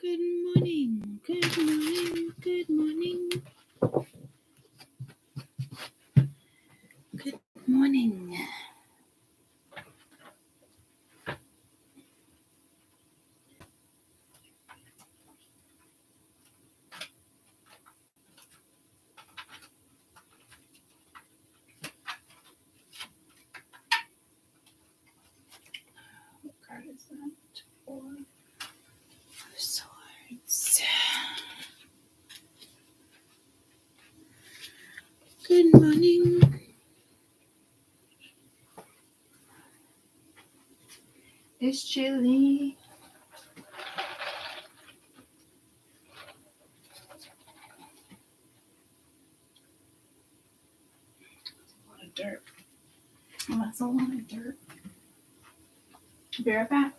Good morning, good morning, good morning. Good morning. What card is that? Four of Swords. Good morning. It's chilly. A lot of dirt. Oh, that's a lot of dirt. Be right back.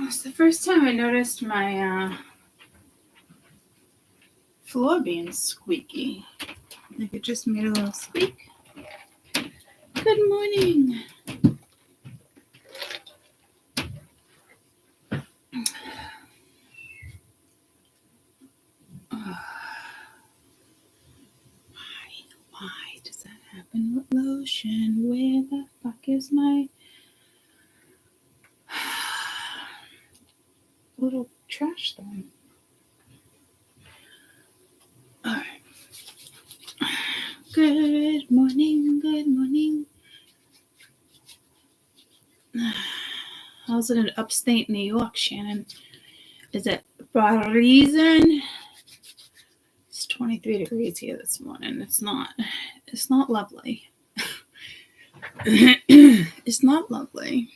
It's the first time I noticed my floor being squeaky. Like it just made a little squeak. Good morning. Why does that happen with lotion? Where the fuck is my little trash thing? Alright. Good morning, good morning. How's it in upstate New York, Shannon? Is it for a reason? It's 23 degrees here this morning. It's not lovely. It's not lovely.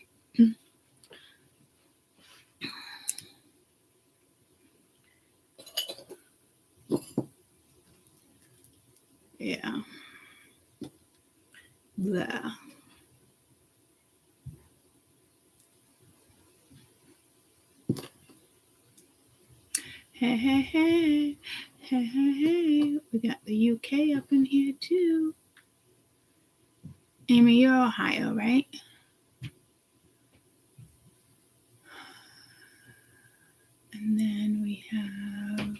Yeah. Blah. Hey, hey, hey. Hey, hey, hey. We got the UK up in here too. Amy, you're Ohio, right? And then we have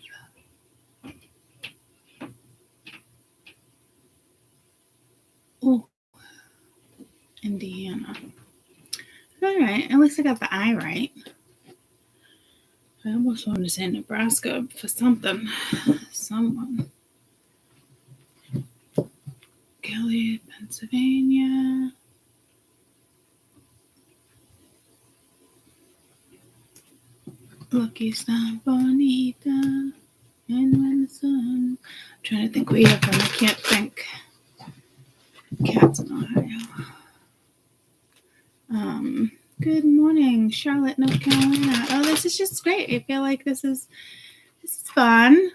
Indiana. All right, at least I got the I right. I almost wanted to say Nebraska for something. Someone. Gilead, Pennsylvania. Lucky San Bonita. And when the sun. I'm trying to think where you're from. I can't think. Cats in Ohio. Good morning, Charlotte, North Carolina. Oh, this is just great. I feel like this is fun.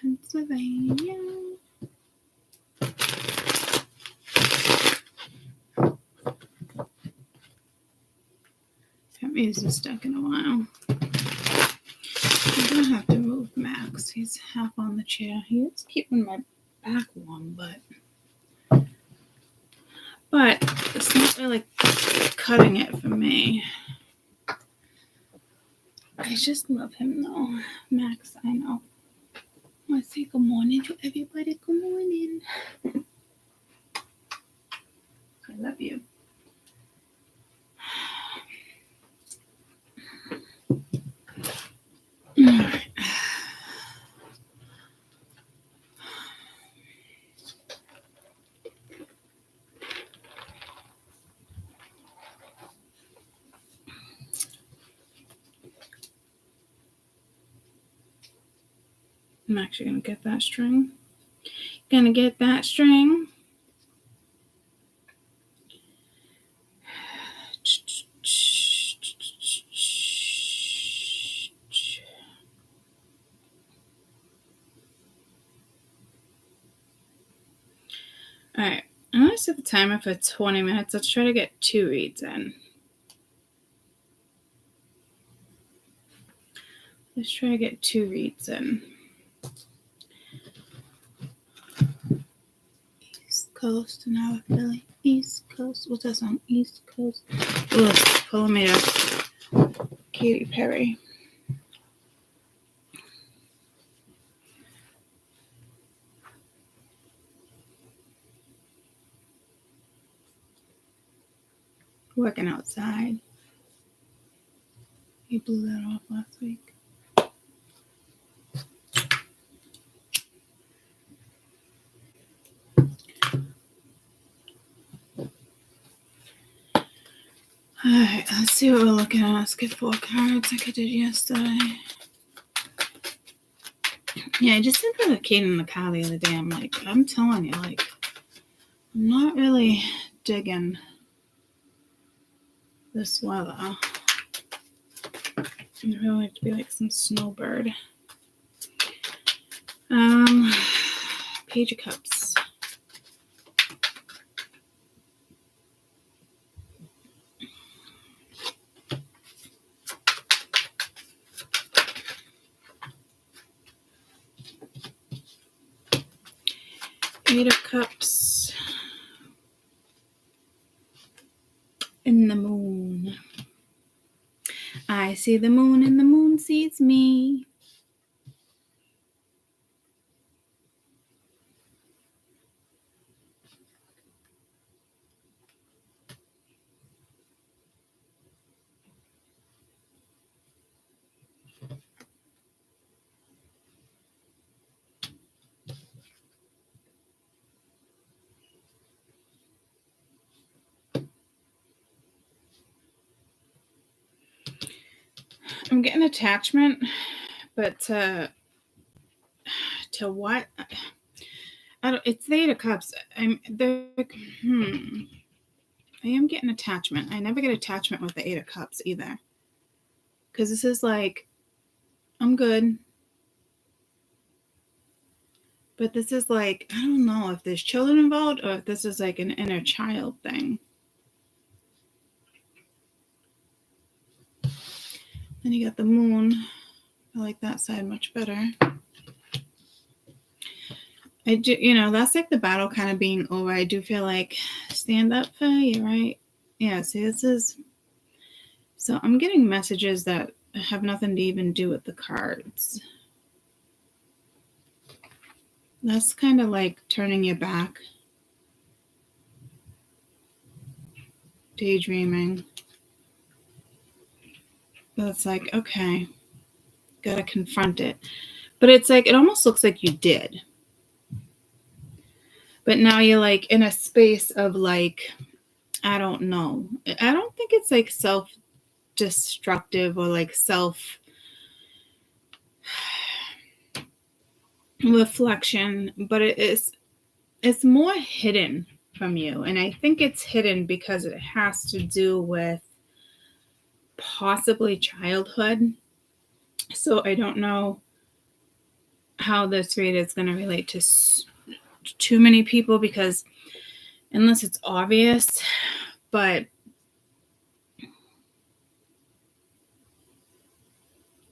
Pennsylvania. Haven't used this deck in a while. I'm gonna have to move Max. He's half on the chair. He is keeping my back warm, but it's not really cutting it for me. I just love him though. Max, I know. I want to say good morning to everybody. Good morning. I love you. Alright. I'm actually going to get that string. Gonna get that string. Alright, I'm going to set the timer for 20 minutes. Let's try to get 2 reads in. Let's try to get 2 reads in. East Coast, an hour Philly. East Coast. What's that song? East Coast. Ugh, pulling me to Katy Perry. Working outside. He blew that off last week. Alright, let's see what we're looking at. Let's get 4 cards like I did yesterday. Yeah, I just said for the kid in the car the other day. I'm telling you, I'm not really digging this weather. I'd really like to be like some snowbird. Page of Cups. Eight of Cups. And the moon. I see the moon and the moon sees me. I'm getting attachment, but to what? I don't. It's the Eight of Cups. I am getting attachment. I never get attachment with the Eight of Cups either, because this is like, I'm good, but this is like, I don't know if there's children involved or if this is like an inner child thing. Then you got the moon. I like that side much better. I do, that's like the battle kind of being over. I do feel like stand up for you, right? Yeah, see, this is, so I'm getting messages that have nothing to even do with the cards. That's kind of like turning your back. Daydreaming. But it's like, okay, gotta confront it. But it's like, it almost looks like you did. But now you're like in a space of like, I don't know. I don't think it's like self-destructive or like self-reflection, but it's more hidden from you. And I think it's hidden because it has to do with possibly childhood. So I don't know how this read is going to relate to too many people, because unless it's obvious, but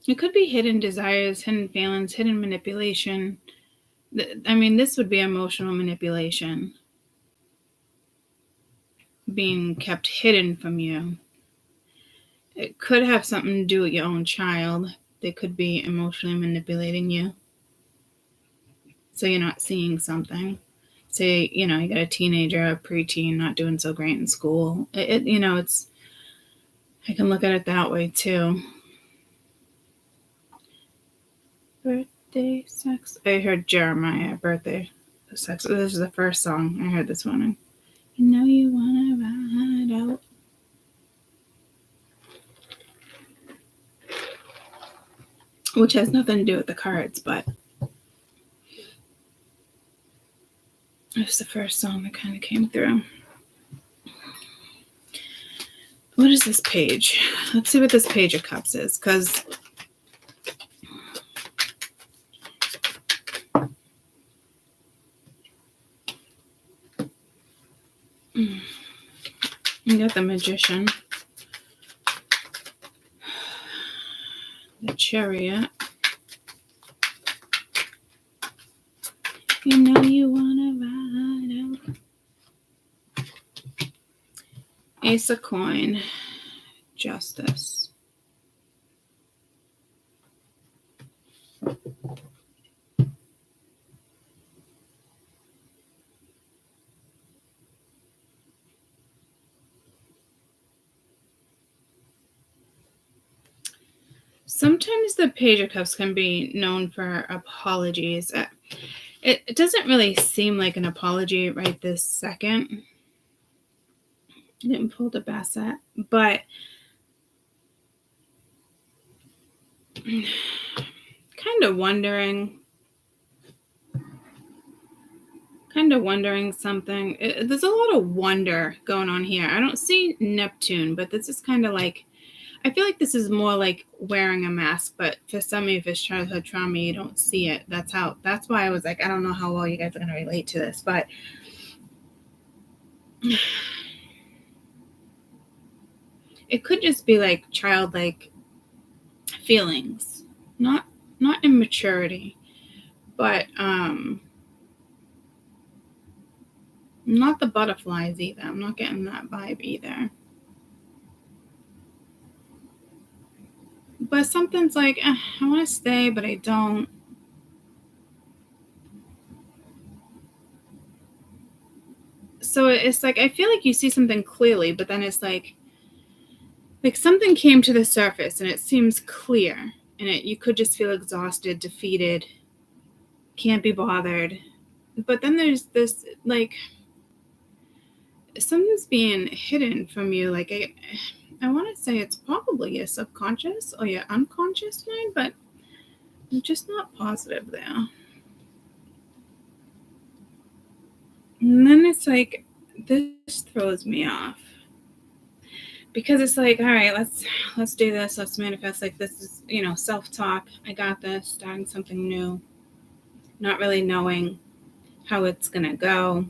it could be hidden desires, hidden feelings, hidden manipulation. I mean, this would be emotional manipulation being kept hidden from you. It could have something to do with your own child. They could be emotionally manipulating you, so you're not seeing something. Say, you got a teenager, a preteen, not doing so great in school. It's, I can look at it that way too. Birthday sex. I heard Jeremiah, birthday sex. This is the first song I heard this morning. You know you wanna ride out. Which has nothing to do with the cards, but it was the first song that kind of came through. What is this page? Let's see what this Page of Cups is, because you got the Magician, the Chariot. You know you wanna ride out. Ace of Coin, Justice. Sometimes the Page of Cups can be known for apologies. It doesn't really seem like an apology right this second. I didn't pull the Basset, but kind of wondering something. There's a lot of wonder going on here. I don't see Neptune, but this is kind of like, I feel like this is more like wearing a mask, but for some of you, if it's childhood trauma, you don't see it. That's why I was like, I don't know how well you guys are going to relate to this, but it could just be like childlike feelings, not immaturity, but not the butterflies either. I'm not getting that vibe either. But something's like, I want to stay, but I don't. So it's like, I feel like you see something clearly, but then it's like something came to the surface and it seems clear, and you could just feel exhausted, defeated, can't be bothered. But then there's this, like, something's being hidden from you. Like, I want to say it's probably your subconscious or your unconscious mind, but I'm just not positive there. And then it's like, this throws me off, because it's like, all right, let's do this. Let's manifest. Like, this is, self-talk. I got this, starting something new, not really knowing how it's going to go.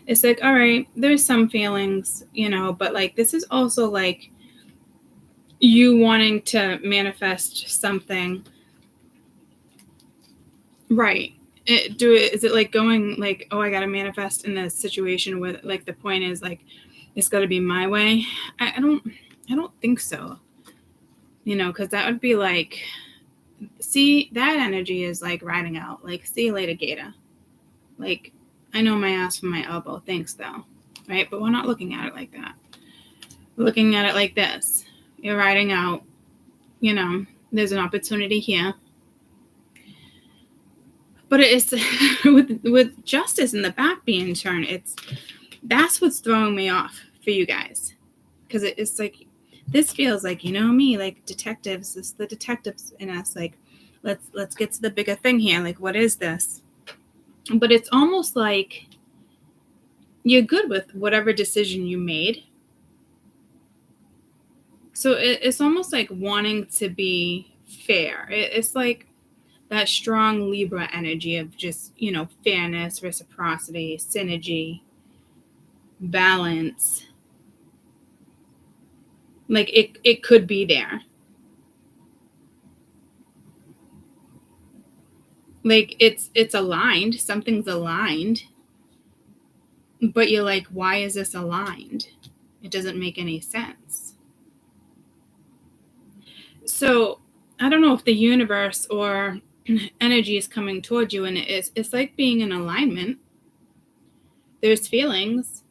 It's like, all right, there's some feelings, but like, this is also like you wanting to manifest something. Right. Is it like going like, oh, I got to manifest in this situation where like the point is like, it's got to be my way? I don't think so. Because that would be like, see, that energy is like riding out, like, see you later, Gator. Like, I know my ass from my elbow. Thanks, though. Right? But we're not looking at it like that. We're looking at it like this. You're riding out. There's an opportunity here. But it's with justice in the back being turned, that's what's throwing me off for you guys. Because it's like, this feels like, you know me, like detectives, it's the detectives in us, like, let's get to the bigger thing here. Like, what is this? But it's almost like you're good with whatever decision you made. So it's almost like wanting to be fair. It's like that strong Libra energy of just, you know, fairness, reciprocity, synergy, balance. Like it could be there. Like it's aligned, something's aligned. But you're like, why is this aligned? It doesn't make any sense. So I don't know if the universe or energy is coming towards you, and it's like being in alignment. There's feelings,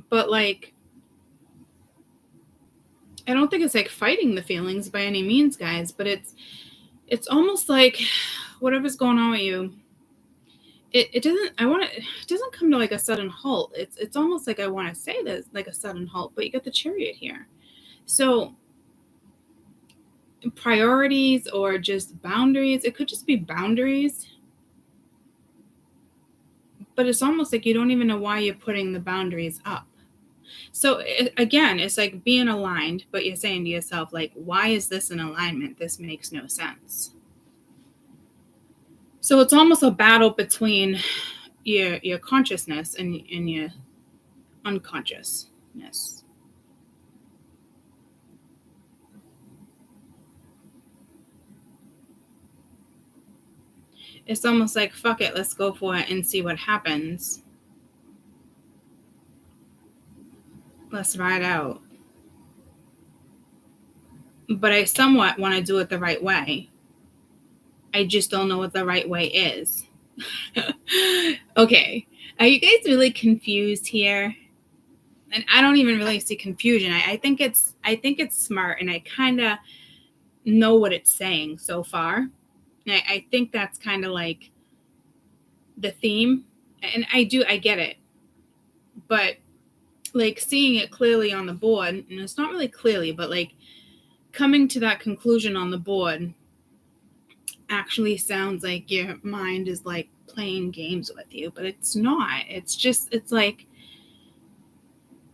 but like, I don't think it's like fighting the feelings by any means, guys, but it's almost like whatever's going on with you, it doesn't come to like a sudden halt. It's almost like I want to say this like a sudden halt, but you got the Chariot here. So priorities or just boundaries, it could just be boundaries, but it's almost like you don't even know why you're putting the boundaries up. So again, it's like being aligned, but you're saying to yourself, like, why is this in alignment? This makes no sense. So it's almost a battle between your consciousness and your unconsciousness. It's almost like, fuck it, let's go for it and see what happens. Let's ride out. But I somewhat want to do it the right way. I just don't know what the right way is. Okay. Are you guys really confused here? And I don't even really see confusion. I think it's smart, and I kind of know what it's saying so far. And I think that's kind of like the theme. And I get it. But like seeing it clearly on the board, and it's not really clearly, but like coming to that conclusion on the board actually sounds like your mind is like playing games with you, but it's not. It's like,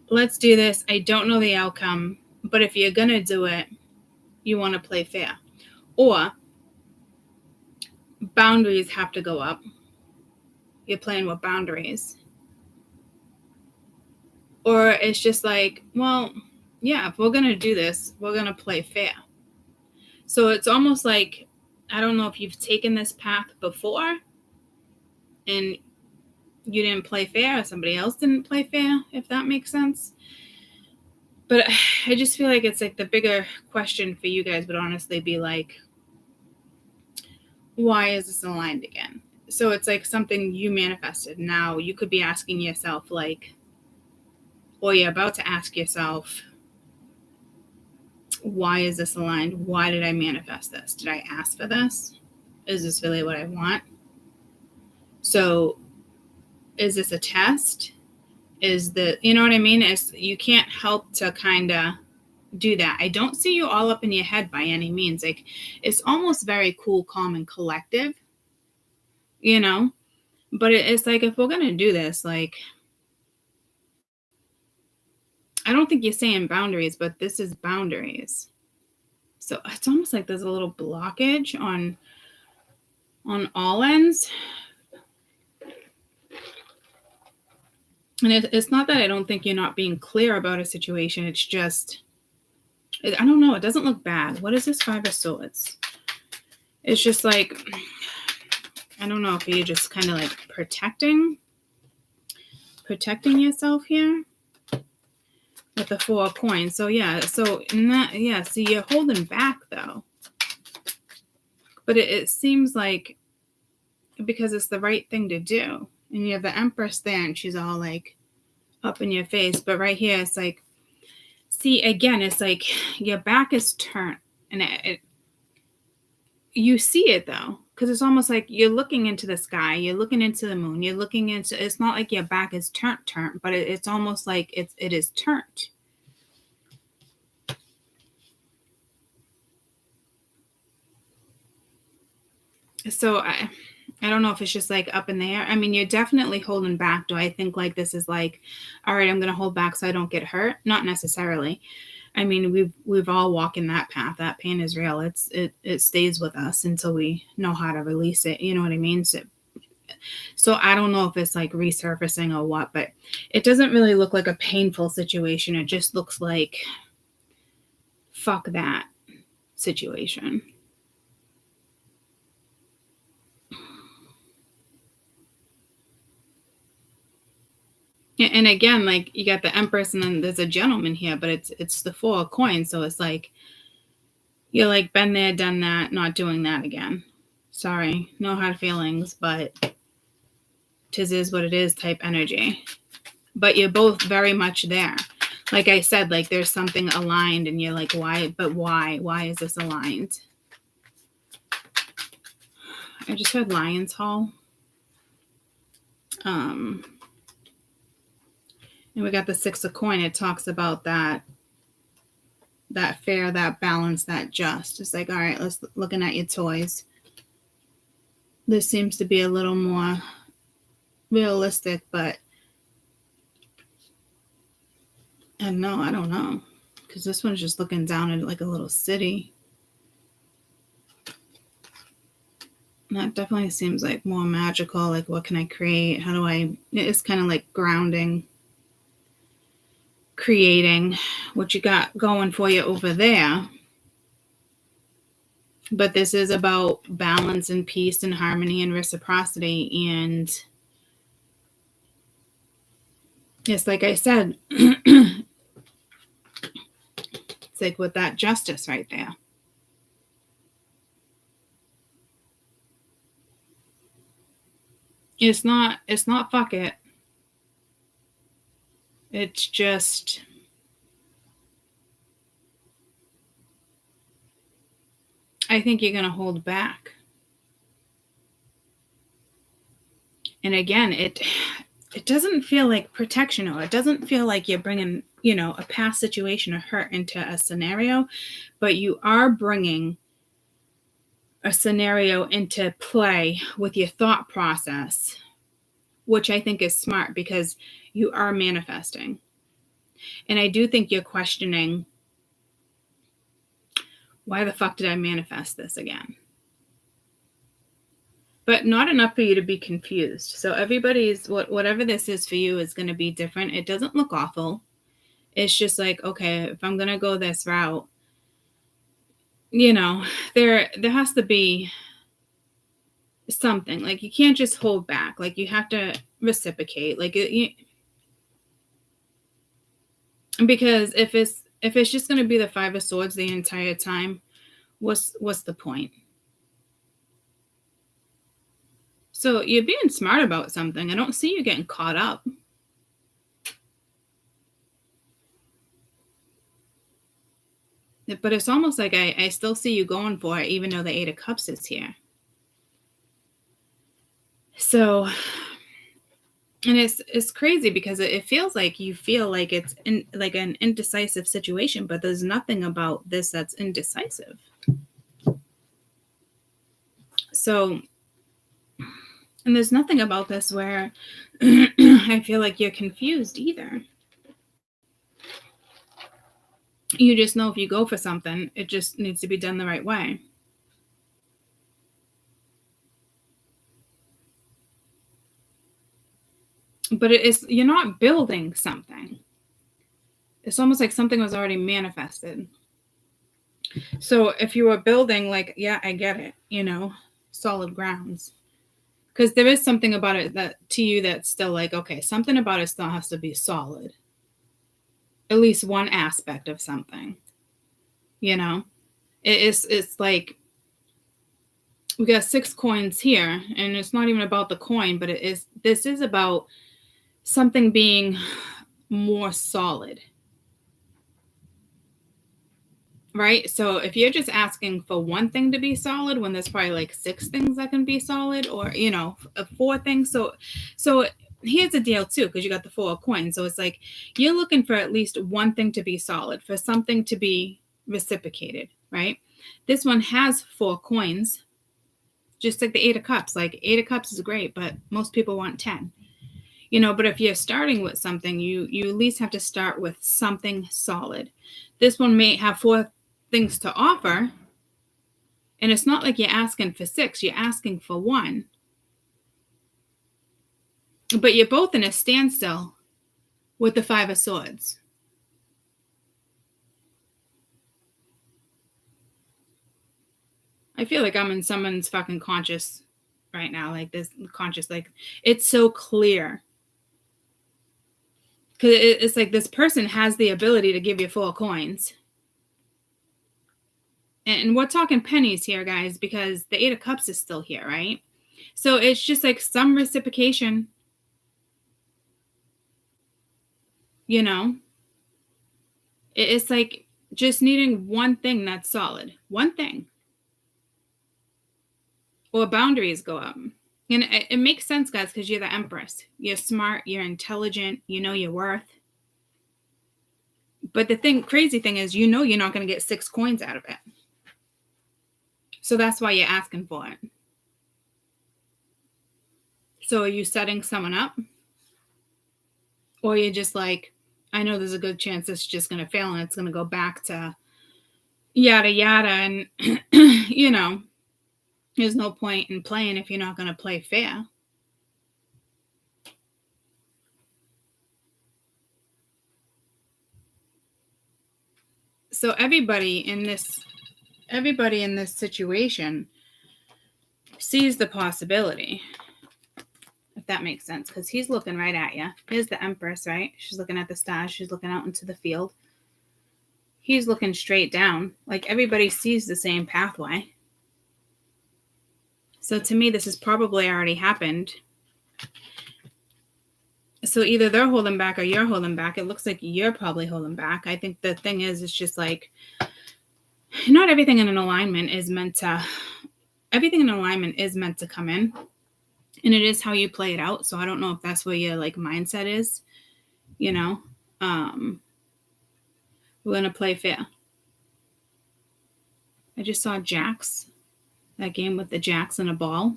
let's do this. I don't know the outcome, but if you're gonna do it, you want to play fair. Or boundaries have to go up. You're playing with boundaries. Or it's just like, well, yeah, if we're gonna do this, we're gonna play fair. So it's almost like, I don't know if you've taken this path before and you didn't play fair, or somebody else didn't play fair, if that makes sense. But I just feel like it's like the bigger question for you guys would honestly be like, why is this aligned again? So it's like something you manifested. Now you could be asking yourself, like, or you're about to ask yourself, why is this aligned? Why did I manifest this? Did I ask for this? Is this really what I want? So is this a test? Is the, you know what I mean? You can't help to kind of do that. I don't see you all up in your head by any means. Like, it's almost very cool, calm, and collective, you know? But it's like, if we're going to do this, like, I don't think you're saying boundaries, but this is boundaries. So it's almost like there's a little blockage on all ends. And it's not that I don't think you're not being clear about a situation. It's just, I don't know. It doesn't look bad. What is this Five of Swords? It's just like, I don't know if you're just kind of like protecting yourself here with the Four of Coins. So yeah, so you're holding back though. But it seems like, because it's the right thing to do. And you have the Empress there, and she's all like up in your face. But right here, it's like, see, again, it's like your back is turned, and you see it though. because it's almost like you're looking into the sky, you're looking into the moon, you're looking into, it's not like your back is turned, but it's almost like it is turned. So I don't know if it's just like up in the air. I mean, you're definitely holding back. Do I think like this is like, all right, I'm going to hold back so I don't get hurt? Not necessarily. I mean, we've all walked in that path. That pain is real. It stays with us until we know how to release it. You know what I mean? So I don't know if it's like resurfacing or what, but it doesn't really look like a painful situation. It just looks like fuck that situation. And again, like you got the Empress and then there's a gentleman here, but it's the 4 of coins. So it's like, you're like, been there, done that, not doing that again. Sorry, no hard feelings, but 'tis is what it is type energy. But you're both very much there. Like I said, like there's something aligned and you're like, why? But why? Why is this aligned? I just heard Lion's Hall. And we got the 6 of coin. It talks about that fair, that balance, that just. It's like, all right, let's looking at your toys. This seems to be a little more realistic, but I don't know. Because this one's just looking down at like a little city. And that definitely seems like more magical. Like, what can I create? How do I... It's kind of like grounding. Creating what you got going for you over there. But this is about balance and peace and harmony and reciprocity. And it's like I said, it's like with that justice right there. It's not fuck it. It's just, I think you're going to hold back. And again, it doesn't feel like protection, or it doesn't feel like you're bringing, a past situation or hurt into a scenario, but you are bringing a scenario into play with your thought process, which I think is smart because you are manifesting. And I do think you're questioning, why the fuck did I manifest this again? But not enough for you to be confused. So everybody's, whatever this is for you is going to be different. It doesn't look awful. It's just like, okay, if I'm going to go this route, there has to be something. Like, you can't just hold back. Like, you have to reciprocate. Like, because if it's just going to be the 5 of Swords the entire time, what's the point? So you're being smart about something. I don't see you getting caught up. But it's almost like I still see you going for it, even though the 8 of Cups is here. So, and it's crazy because it feels like you feel like it's like an indecisive situation, but there's nothing about this that's indecisive. So, and there's nothing about this where I feel like you're confused either. You just know if you go for something, it just needs to be done the right way. But you're not building something. It's almost like something was already manifested. So if you were building, like, yeah, I get it, solid grounds. Because there is something about it that to you that's still like, okay, something about it still has to be solid. At least one aspect of something. It's like, we got 6 coins here, and it's not even about the coin, but this is about something being more solid. right? So if you're just asking for one thing to be solid when there's probably like 6 things that can be solid, or 4 things. So here's the deal too, because you got the 4 of coins. So it's like you're looking for at least one thing to be solid, for something to be reciprocated, right? This one has 4 coins, just like the 8 of cups. Like 8 of cups is great, but most people want 10. But if you're starting with something, you at least have to start with something solid. This one may have 4 things to offer, and it's not like you're asking for 6, you're asking for 1. But you're both in a standstill with the 5 of swords. I feel like I'm in someone's fucking conscious right now, like this conscious, like it's so clear. Because it's like this person has the ability to give you 4 coins. And we're talking pennies here, guys, because the 8 of cups is still here, right? So it's just like some reciprocation, It's like just needing one thing that's solid. One thing. Or boundaries go up. And it makes sense, guys, because you're the Empress. You're smart, you're intelligent, you know your worth. But the crazy thing is, you're not going to get 6 coins out of it. So that's why you're asking for it. So are you setting someone up? Or you're just like, I know there's a good chance this is just going to fail and it's going to go back to yada yada. And, there's no point in playing if you're not going to play fair. So everybody in this situation sees the possibility, if that makes sense, because he's looking right at you. Here's the Empress, right? She's looking at the stars. She's looking out into the field. He's looking straight down. Like everybody sees the same pathway. So to me, this has probably already happened. So either they're holding back or you're holding back. It looks like you're probably holding back. I think the thing is, it's just like, not everything in an alignment is meant to, everything in alignment is meant to come in. And it is how you play it out. So I don't know if that's where your like mindset is, we're going to play fair. I just saw jacks, that game with the jacks and a ball.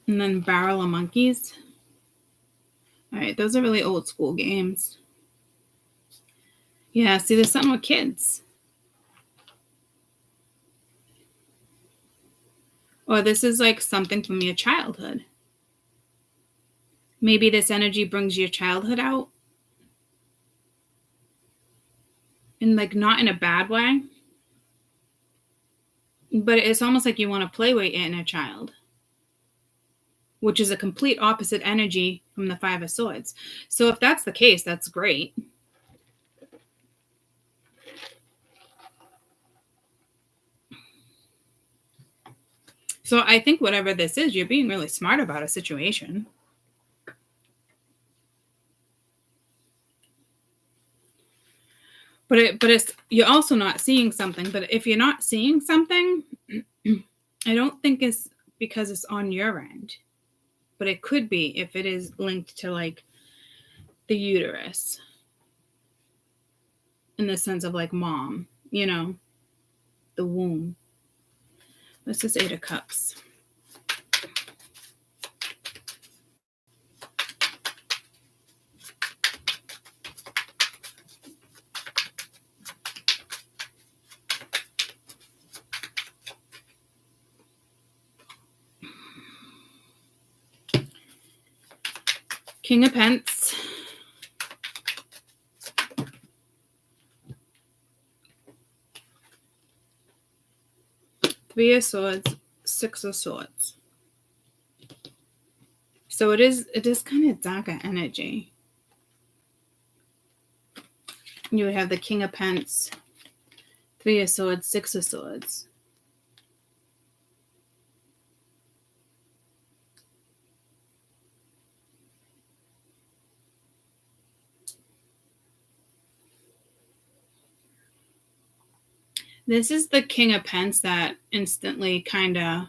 And then barrel of monkeys. All right, those are really old school games. Yeah, see, there's something with kids. Or this is like something from your childhood. Maybe this energy brings your childhood out. And like not in a bad way. But it's almost like you want to play with your inner child. Which is a complete opposite energy from the 5 of swords. So if that's the case, that's great. So I think whatever this is, you're being really smart about a situation. But it's you're also not seeing something. But if you're not seeing something, I don't think it's because it's on your end. But it could be if it is linked to like the uterus. In the sense of like mom, the womb. This is 8 of cups. King of Pence. Three of Swords, 6 of Swords. So it is kind of darker energy. You would have the King of Pence, 3 of Swords, 6 of Swords. This is the King of Pence that instantly kind of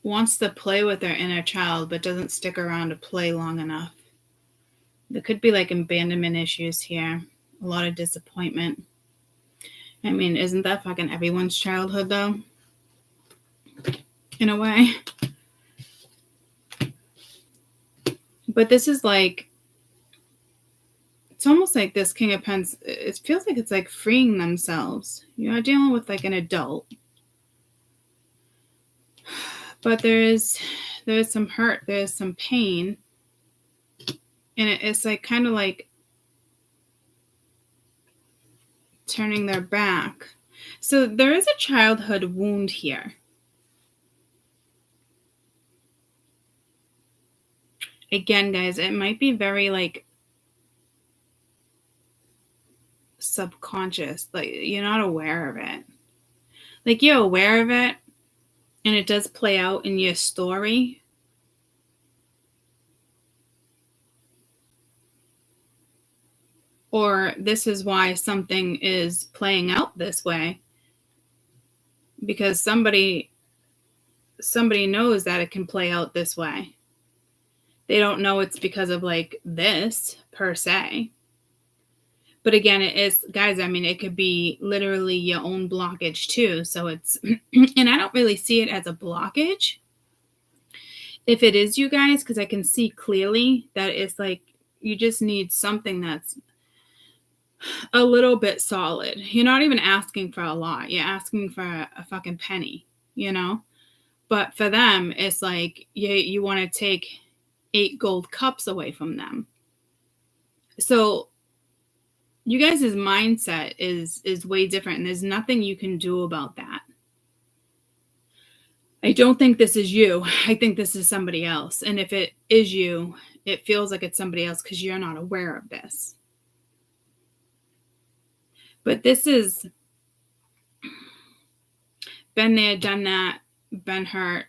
wants to play with their inner child, but doesn't stick around to play long enough. There could be like abandonment issues here. A lot of disappointment. I mean, isn't that fucking everyone's childhood, though? In a way. But this is like, it's almost like this King of Pence, it feels like it's like freeing themselves. You're dealing with like an adult. But there's some hurt, there's some pain. And it's like kind of like turning their back. So there is a childhood wound here. Again, guys, it might be very like subconscious. Like you're not aware of it. Like you're aware of it and it does play out in your story. Or this is why something is playing out this way. Because somebody knows that it can play out this way. They don't know it's because of like this per se. But again, it is, guys, I mean, it could be literally your own blockage too. So it's, and I don't really see it as a blockage. If it is you guys, because I can see clearly that it's like, you just need something that's a little bit solid. You're not even asking for a lot. You're asking for a fucking penny, you know? But for them, it's like you want to take 8 gold cups away from them. So you guys' mindset is way different, and there's nothing you can do about that. I don't think this is you. I think this is somebody else. And if it is you, it feels like it's somebody else because you're not aware of this. But this is been there, done that, been hurt.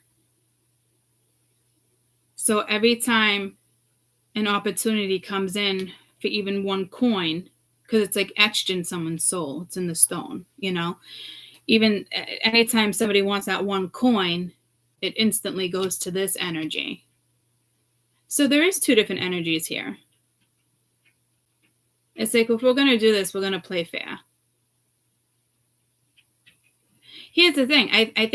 So every time an opportunity comes in for even one coin, because it's like etched in someone's soul, it's in the stone, you know, even anytime somebody wants that one coin, it instantly goes to this energy. So there is 2 different energies here. It's like, if we're going to do this, we're going to play fair. Here's the thing. I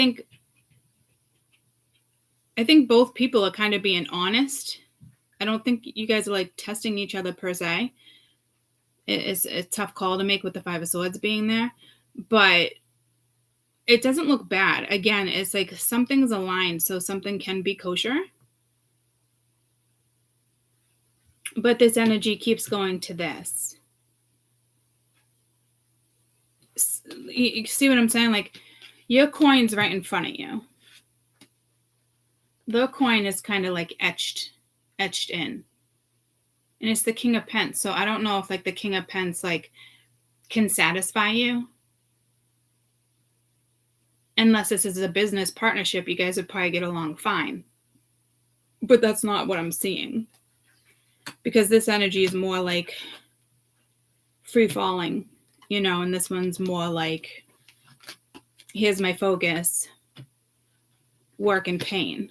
think both people are kind of being honest. I don't think you guys are like testing each other per se. It's a tough call to make with the 5 of Swords being there, but it doesn't look bad. Again, it's like something's aligned, so something can be kosher. But this energy keeps going to this. You see what I'm saying? Like, your coin's right in front of you. The coin is kind of like etched in. And it's the King of Pence. So I don't know if like the King of Pence like can satisfy you. Unless this is a business partnership, you guys would probably get along fine. But that's not what I'm seeing. Because this energy is more like free falling, you know, and this one's more like, here's my focus, work and pain.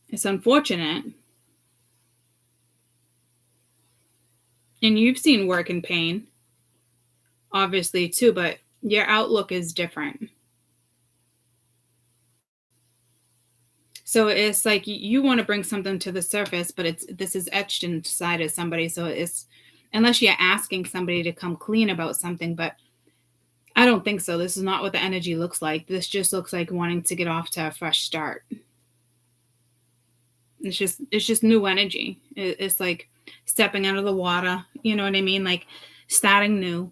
It's unfortunate. And you've seen work and pain, obviously, too, but your outlook is different. So it's like you want to bring something to the surface, but this is etched inside of somebody. So it's, unless you're asking somebody to come clean about something, but I don't think so. This is not what the energy looks like. This just looks like wanting to get off to a fresh start. It's just new energy. It's like stepping out of the water. You know what I mean? Like starting new.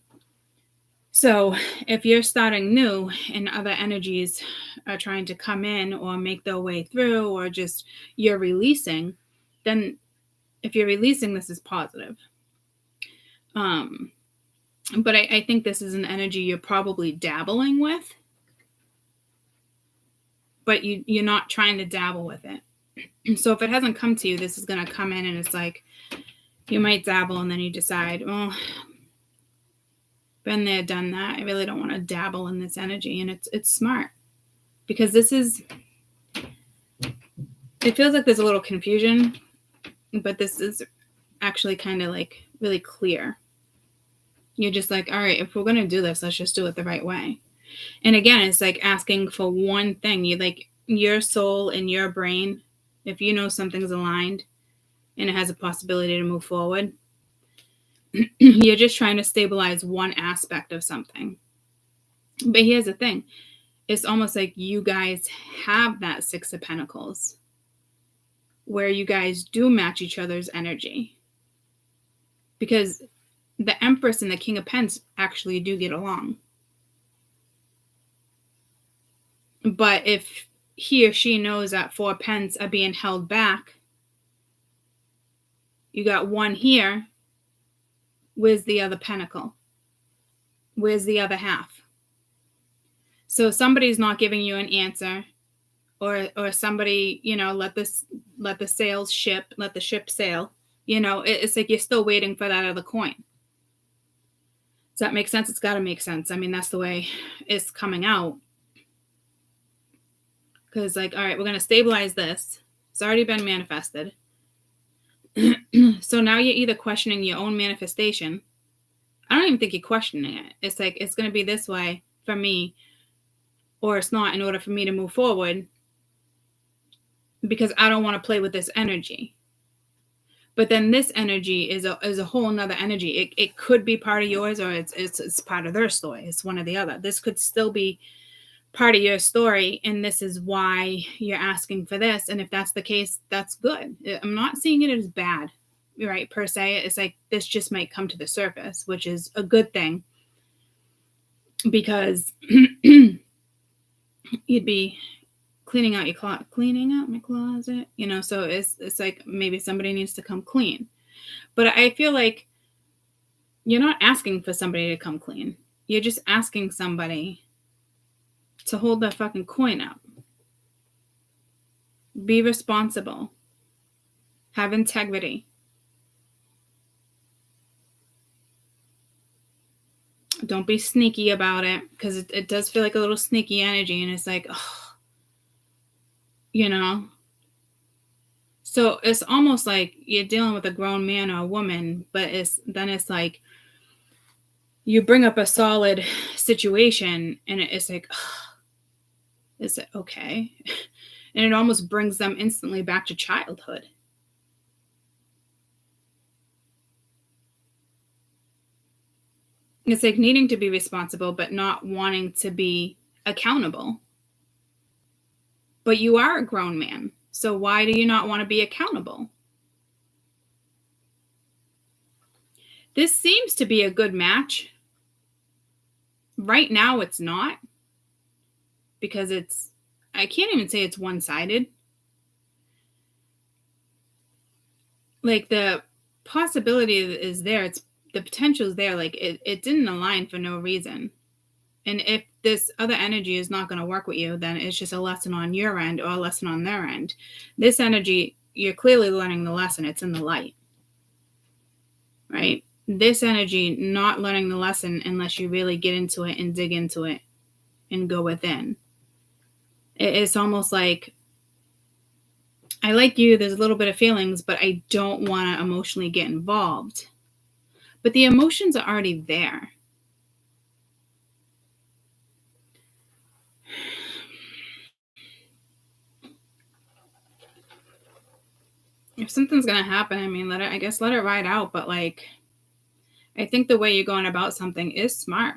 So if you're starting new and other energies are trying to come in or make their way through, or just you're releasing, then if you're releasing, this is positive. But I think this is an energy you're probably dabbling with, but you're not trying to dabble with it. So if it hasn't come to you, this is going to come in and it's like, You might dabble and then you decide, well, been there, done that. I really don't want to dabble in this energy. And it's smart, because this is, it feels like there's a little confusion, but this is actually kind of like really clear. You're just like, all right, if we're going to do this, let's just do it the right way. And again, it's like asking for one thing. You like your soul and your brain, if you know something's aligned and it has a possibility to move forward, you're just trying to stabilize one aspect of something. But here's the thing. It's almost like you guys have that Six of Pentacles where you guys do match each other's energy. Because the Empress and the King of Pentacles actually do get along. But if he or she knows that 4 Pentacles are being held back, you got one here. Where's the other pentacle? Where's the other half? So somebody's not giving you an answer, or somebody, you know, let the ship sail. You know, it's like you're still waiting for that other coin. Does that make sense? It's got to make sense. I mean, that's the way it's coming out. Because like, all right, we're going to stabilize this. It's already been manifested. So now you're either questioning your own manifestation. I don't even think you're questioning it. It's like, it's going to be this way for me, or it's not, in order for me to move forward, because I don't want to play with this energy. But then this energy is a whole nother energy. It could be part of yours, or it's part of their story. It's one or the other. This could still be part of your story, and this is why you're asking for this. And if that's the case, that's good. I'm not seeing it as bad, right, per se. It's like this just might come to the surface, which is a good thing, because you'd be cleaning out my closet, you know. So it's like maybe somebody needs to come clean. But I feel like you're not asking for somebody to come clean. You're just asking somebody to hold that fucking coin up. Be responsible. Have integrity. Don't be sneaky about it, because it does feel like a little sneaky energy, and it's like, oh, you know. So it's almost like you're dealing with a grown man or a woman, but it's like you bring up a solid situation, and it's like, oh, is it okay? And it almost brings them instantly back to childhood. It's like needing to be responsible, but not wanting to be accountable. But you are a grown man. So why do you not want to be accountable? This seems to be a good match. Right now, it's not. Because I can't even say it's one-sided. Like, the possibility is there. The potential is there. Like, it didn't align for no reason. And if this other energy is not going to work with you, then it's just a lesson on your end or a lesson on their end. This energy, you're clearly learning the lesson. It's in the light. Right? This energy, not learning the lesson unless you really get into it and dig into it and go within. It's almost like, I like you, there's a little bit of feelings, but I don't want to emotionally get involved. But the emotions are already there. If something's going to happen, I mean, let it ride out. But like, I think the way you're going about something is smart.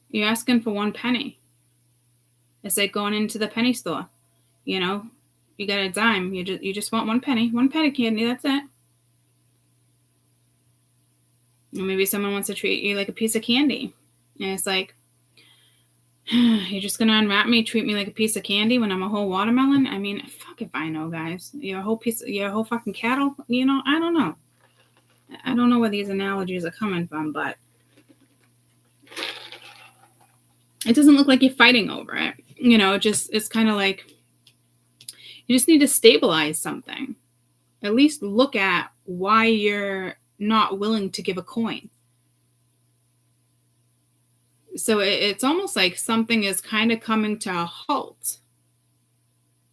You're asking for 1 penny. It's like going into the penny store. You know, you got a dime. You just want 1 penny. 1 penny candy, that's it. And maybe someone wants to treat you like a piece of candy. And it's like, you're just going to unwrap me, treat me like a piece of candy when I'm a whole watermelon? I mean, fuck if I know, guys. You're a whole fucking cattle? You know, I don't know. I don't know where these analogies are coming from, but it doesn't look like you're fighting over it. You know, it's kind of like, You just need to stabilize something. At least look at why you're not willing to give a coin. So it's almost like something is kind of coming to a halt.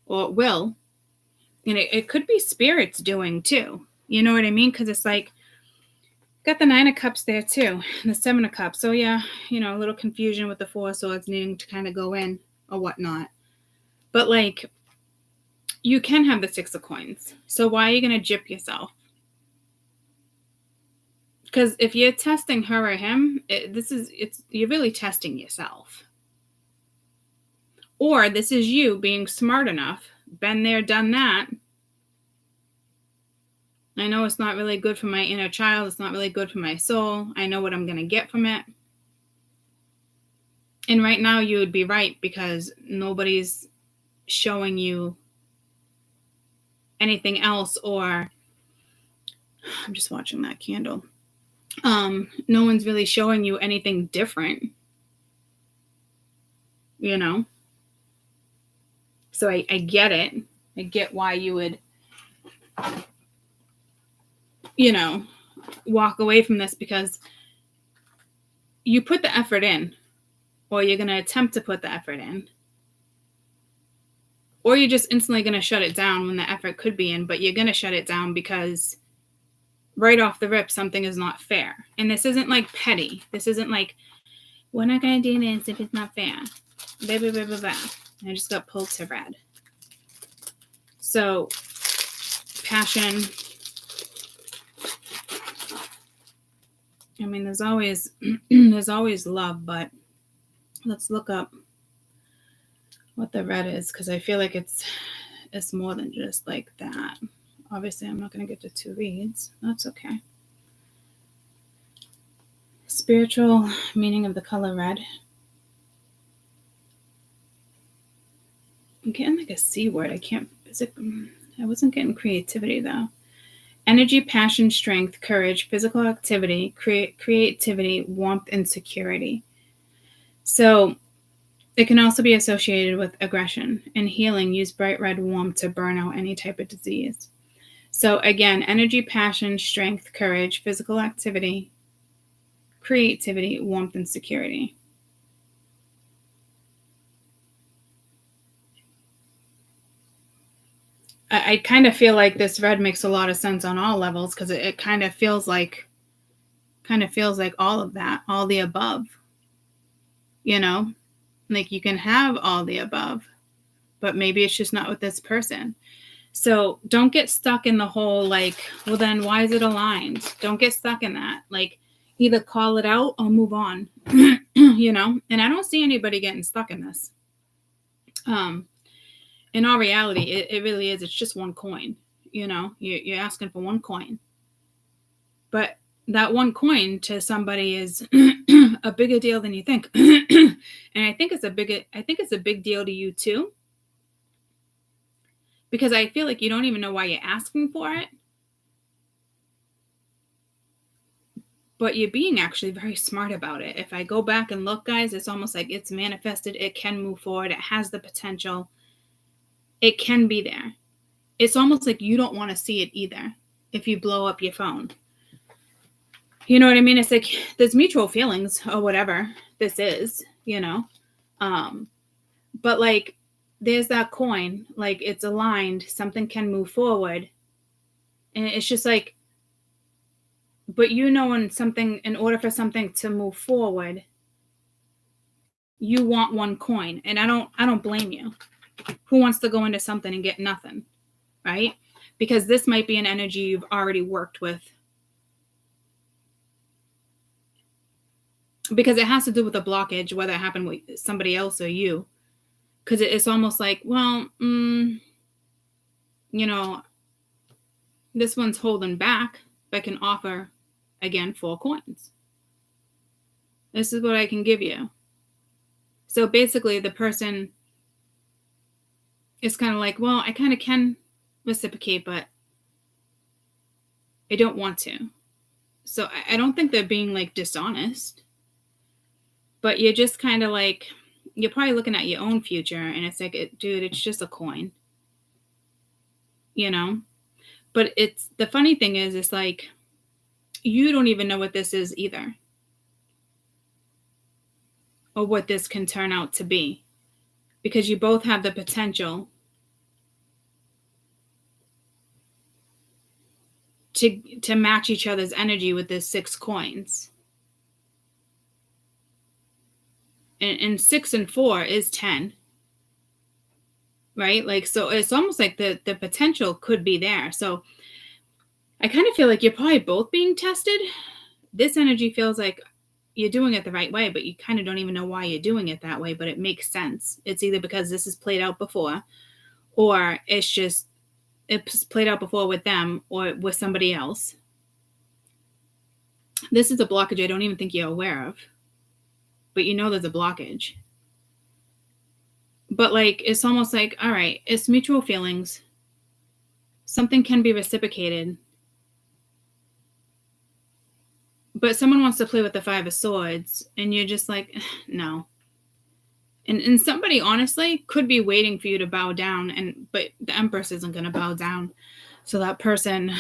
Or it will. And it could be spirits doing too. You know what I mean? Because it's like, got the 9 of Cups there too. And the 7 of Cups. So yeah, you know, a little confusion with the 4 of Swords needing to kind of go in or whatnot. But like, you can have the 6 of Coins. So why are you going to gyp yourself? Because if you're testing her or him, you're really testing yourself. Or this is you being smart enough, been there, done that. I know it's not really good for my inner child. It's not really good for my soul. I know what I'm going to get from it. And right now you would be right, because nobody's showing you anything else, or I'm just watching that candle. No one's really showing you anything different, you know? So I get it. I get why you would, you know, walk away from this, because you put the effort in, or you're going to attempt to put the effort in, or you're just instantly going to shut it down when the effort could be in, but you're going to shut it down because right off the rip, something is not fair. And this isn't like petty. This isn't like, we're not going to do this if it's not fair. Blah, blah, blah, blah, blah. I just got pulled to red. So, passion. I mean, there's always love, but let's look up what the red is, because I feel like it's more than just like that. Obviously, I'm not going to get to 2 reads. That's okay. Spiritual meaning of the color red. I'm getting like a C word. I wasn't getting creativity though. Energy, passion, strength, courage, physical activity, creativity, warmth, and security. So it can also be associated with aggression. And healing, use bright red warmth to burn out any type of disease. So again, energy, passion, strength, courage, physical activity, creativity, warmth, and security. I kind of feel like this red makes a lot of sense on all levels, because it kind of feels like all of that, all the above. You know, like you can have all the above, but maybe it's just not with this person. So don't get stuck in the whole like, well, then why is it aligned? Don't get stuck in that. Like, either call it out or move on. You know, and I don't see anybody getting stuck in this. In all reality, it really is. It's just one coin. You know, you're asking for one coin. But that one coin to somebody is a bigger deal than you think. And I think it's a big deal to you too. Because I feel like you don't even know why you're asking for it. But you're being actually very smart about it. If I go back and look, guys, it's almost like it's manifested. It can move forward. It has the potential. It can be there. It's almost like you don't want to see it either if you blow up your phone. You know what I mean? It's like there's mutual feelings or whatever this is, you know. But like there's that coin, like it's aligned. Something can move forward. And it's just like, but you know, in order for something to move forward, you want one coin. And I don't blame you. Who wants to go into something and get nothing, right? Because this might be an energy you've already worked with. Because it has to do with a blockage, whether it happened with somebody else or you. Because it's almost like, well, you know, this one's holding back, but can offer, again, 4 coins. This is what I can give you. So basically, the person is kind of like, well, I kind of can reciprocate, but I don't want to. So I don't think they're being like dishonest. But you're just kind of like, you're probably looking at your own future, and it's like, dude, it's just a coin. you know? But it's the funny thing is, it's like you don't even know what this is either, or what this can turn out to be, because you both have the potential to match each other's energy with this 6 coins. And 6 and 4 is 10, right? Like, so it's almost like the potential could be there. So I kind of feel like you're probably both being tested. This energy feels like you're doing it the right way, but you kind of don't even know why you're doing it that way, but it makes sense. It's either because this is played out before, or it's played out before with them or with somebody else. This is a blockage I don't even think you're aware of, but you know there's a blockage. But like, it's almost like, all right, it's mutual feelings. Something can be reciprocated. But someone wants to play with the 5 of Swords, and you're just like, no. And somebody, honestly, could be waiting for you to bow down, but the Empress isn't going to bow down. So that person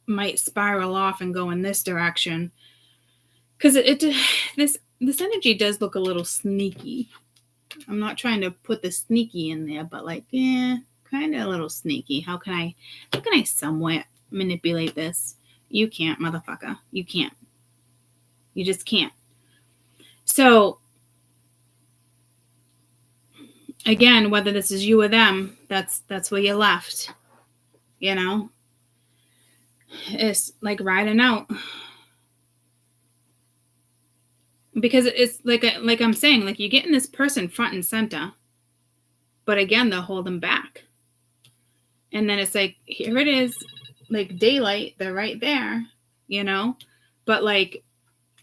might spiral off and go in this direction. Because this energy does look a little sneaky. I'm not trying to put the sneaky in there, but like, yeah, kind of a little sneaky. How can I somewhat manipulate this? You can't, motherfucker. You can't. You just can't. So, again, whether this is you or them, that's where you're left. You know? It's like riding out. Because it's like I'm saying, like, you're getting this person front and center. But again, they'll hold them back. And then it's like, here it is, like daylight, they're right there, you know? But like,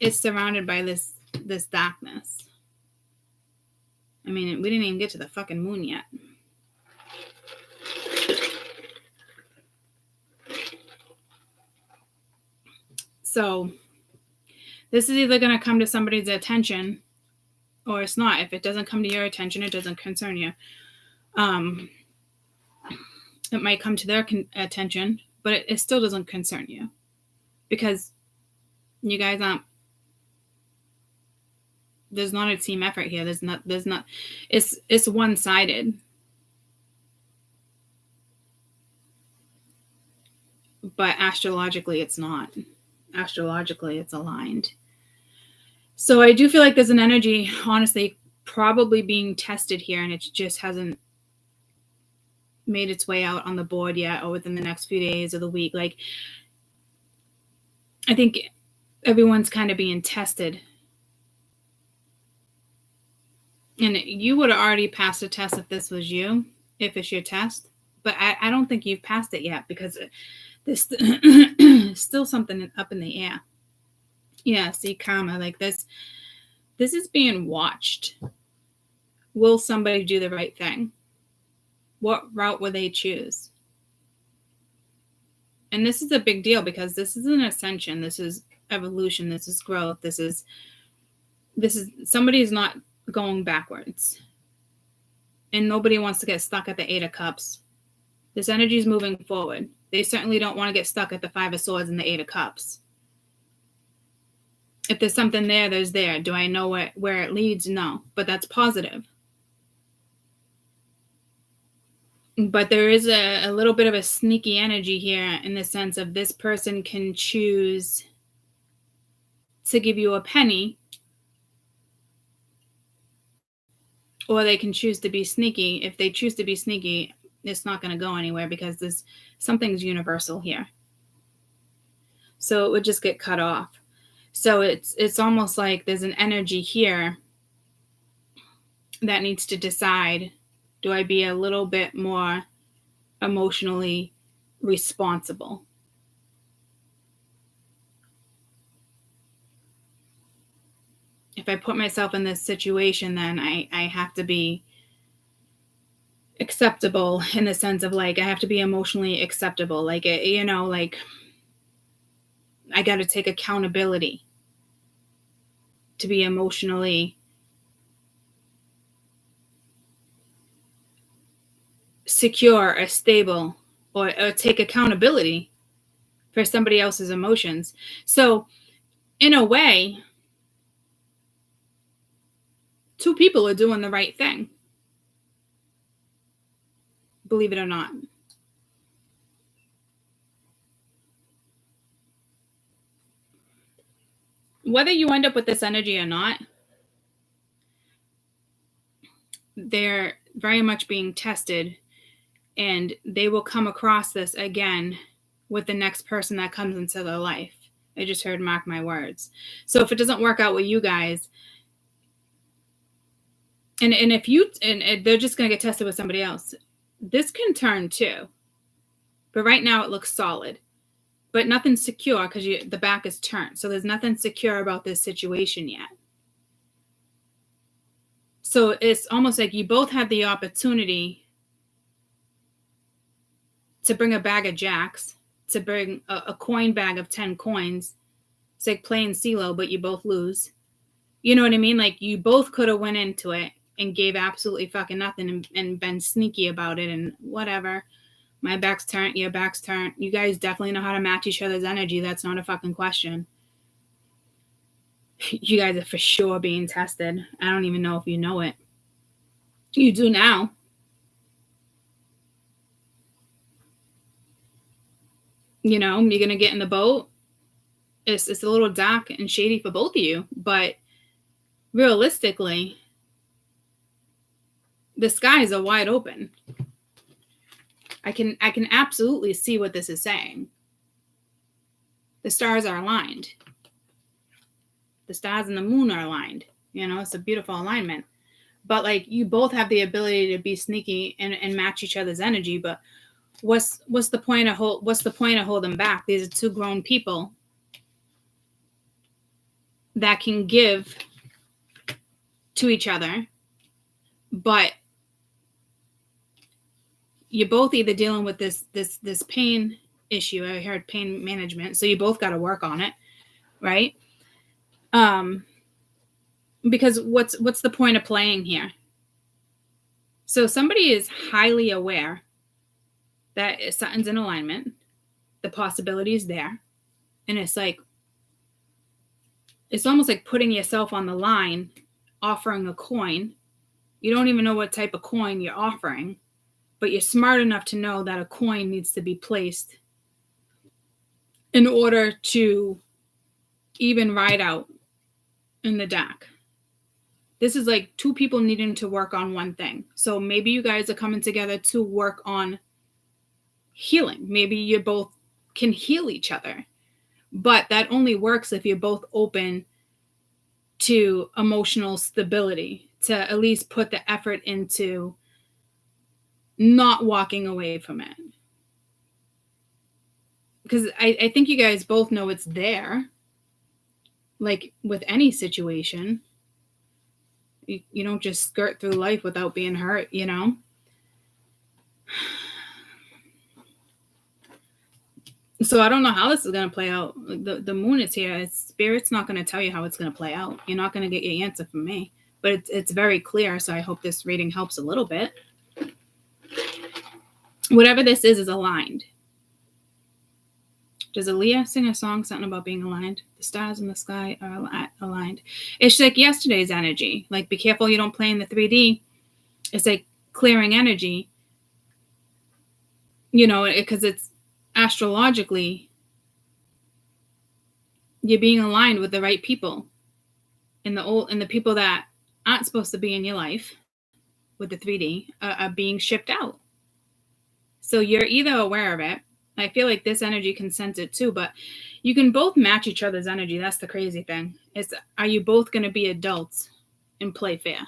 it's surrounded by this darkness. I mean, we didn't even get to the fucking moon yet. So this is either going to come to somebody's attention or it's not. If it doesn't come to your attention, it doesn't concern you. It might come to their attention, but it still doesn't concern you, because you guys aren't. There's not a team effort here. There's not. It's one-sided. But astrologically, it's not. Astrologically, it's aligned. So I do feel like there's an energy, honestly, probably being tested here, and it just hasn't made its way out on the board yet, or within the next few days or the week. Like, I think everyone's kind of being tested. And you would have already passed a test if this was you, if it's your test. But I don't think you've passed it yet, because there's still something up in the air. Yeah, see, karma, like this is being watched. Will somebody do the right thing? What route will they choose? And this is a big deal, because this is an ascension. This is evolution. This is growth. This is somebody's not going backwards. And nobody wants to get stuck at the 8 of Cups. This energy is moving forward. They certainly don't want to get stuck at the 5 of Swords and the 8 of Cups. If there's something there, there's there. Do I know where it leads? No. But that's positive. But there is a little bit of a sneaky energy here, in the sense of this person can choose to give you a penny, or they can choose to be sneaky. If they choose to be sneaky, it's not going to go anywhere, because something's universal here. So it would just get cut off. So it's almost like there's an energy here that needs to decide, do I be a little bit more emotionally responsible? If I put myself in this situation, then I have to be acceptable, in the sense of, like, I have to be emotionally acceptable. Like, like, I got to take accountability to be emotionally secure or stable, or take accountability for somebody else's emotions. So in a way, two people are doing the right thing. Believe it or not. Whether you end up with this energy or not, they're very much being tested, and they will come across this again with the next person that comes into their life. I just heard, mark my words. So if it doesn't work out with you guys, and if you, and they're just going to get tested with somebody else, this can turn too. But right now it looks solid, but nothing's secure because the back is turned. So there's nothing secure about this situation yet. So it's almost like you both have the opportunity to bring a bag of jacks, to bring a coin bag of 10 coins. It's like playing CeeLo, but you both lose. You know what I mean? Like you both could have went into it and gave absolutely fucking nothing and been sneaky about it and whatever. My back's turned, your back's turned. You guys definitely know how to match each other's energy. That's not a fucking question. You guys are for sure being tested. I don't even know if you know it. You do now. You know, you're going to get in the boat. It's a little dark and shady for both of you, but realistically, the skies are wide open. I can absolutely see what this is saying. The stars are aligned. The stars and the moon are aligned. You know, it's a beautiful alignment. But like you both have the ability to be sneaky and match each other's energy. But what's the point of holding back? These are two grown people that can give to each other, but you're both either dealing with this pain issue. I heard pain management, so you both got to work on it, right? Because what's the point of playing here? So somebody is highly aware that something's in alignment, the possibility is there, and it's almost like putting yourself on the line, offering a coin. You don't even know what type of coin you're offering, but you're smart enough to know that a coin needs to be placed in order to even ride out in the dark. This is like two people needing to work on one thing. So maybe you guys are coming together to work on healing. Maybe you both can heal each other. But that only works if you're both open to emotional stability, to at least put the effort into not walking away from it. Because I think you guys both know it's there. Like with any situation, you don't just skirt through life without being hurt, you know? So I don't know how this is going to play out. The moon is here. Spirit's not going to tell you how it's going to play out. You're not going to get your answer from me. But it's very clear, so I hope this reading helps a little bit. Whatever this is aligned. Does Aaliyah sing a song, something about being aligned? The stars in the sky are aligned. It's like yesterday's energy. Like, be careful you don't play in the 3D. It's like clearing energy. You know, because it's astrologically, you're being aligned with the right people. And the people that aren't supposed to be in your life with the 3D are being shipped out. So you're either aware of it. I feel like this energy can sense it too, but you can both match each other's energy. That's the crazy thing. Are you both going to be adults and play fair?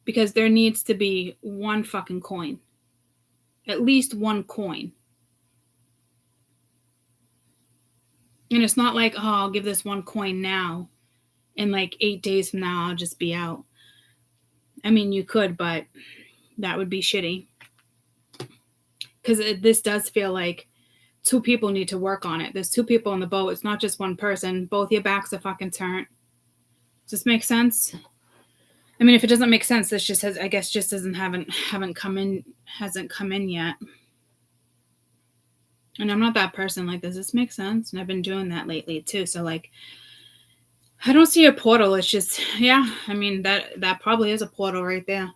Because there needs to be one fucking coin. At least one coin. And it's not like, oh, I'll give this one coin now. And like 8 days from now, I'll just be out. I mean, you could, but that would be shitty. Because this does feel like two people need to work on it. There's two people in the boat. It's not just one person. Both your backs are fucking turned. Does this make sense? I mean, if it doesn't make sense, this just has, I guess, just hasn't come in yet. And I'm not that person. Like, does this make sense? And I've been doing that lately too. So like, I don't see a portal. It's just, yeah, I mean, that probably is a portal right there.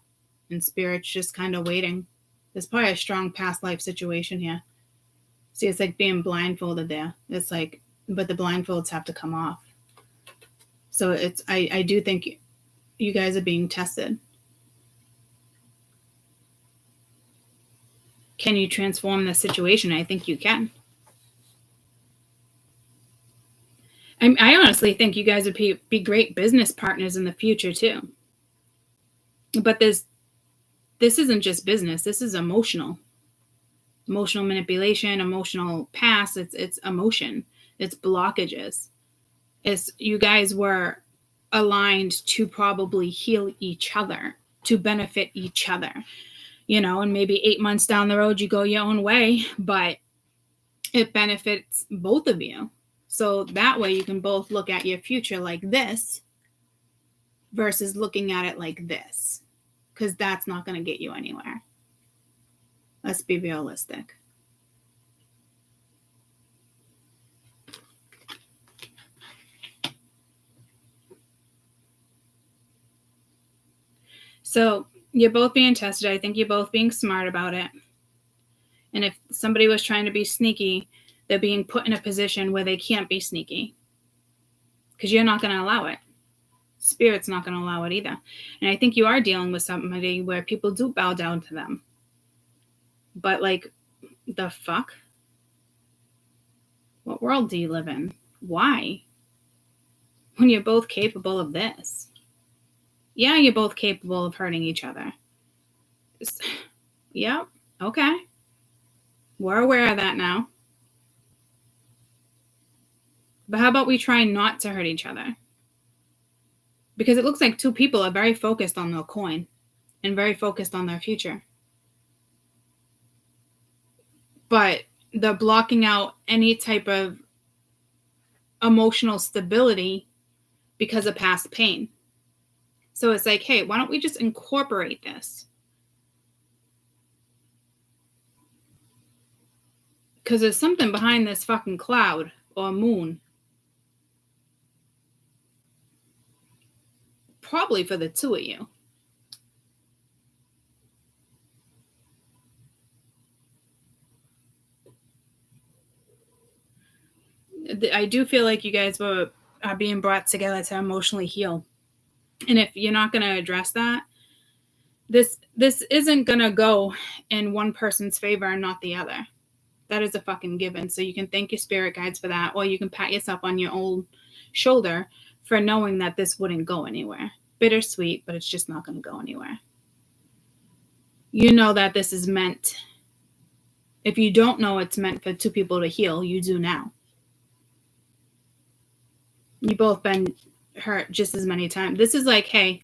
And Spirit's just kind of waiting. There's probably a strong past life situation here. See, it's like being blindfolded there. It's like, but the blindfolds have to come off. So it's, I do think you guys are being tested. Can you transform the situation? I think you can. I honestly think you guys would be great business partners in the future too. But this isn't just business. This is emotional manipulation, emotional past. It's emotion. It's blockages. It's you guys were aligned to probably heal each other, to benefit each other. You know, and maybe 8 months down the road, you go your own way, but it benefits both of you. So that way you can both look at your future like this versus looking at it like this, because that's not going to get you anywhere. Let's be realistic. So you're both being tested. I think you're both being smart about it. And if somebody was trying to be sneaky, they're being put in a position where they can't be sneaky, because you're not going to allow it. Spirit's not going to allow it either. And I think you are dealing with somebody where people do bow down to them. But like, the fuck? What world do you live in? Why? When you're both capable of this. Yeah, you're both capable of hurting each other. Yep. Okay. We're aware of that now. But how about we try not to hurt each other? Because it looks like two people are very focused on their coin and very focused on their future. But they're blocking out any type of emotional stability because of past pain. So it's like, hey, why don't we just incorporate this? Because there's something behind this fucking cloud or moon. Probably for the two of you. I do feel like you guys are being brought together to emotionally heal. And if you're not going to address that, this isn't going to go in one person's favor and not the other. That is a fucking given. So you can thank your spirit guides for that, or you can pat yourself on your own shoulder for knowing that this wouldn't go anywhere. Bittersweet, but it's just not going to go anywhere. You know that this is meant. If you don't know it's meant for two people to heal, you do now. You both been hurt just as many times. This is like, hey,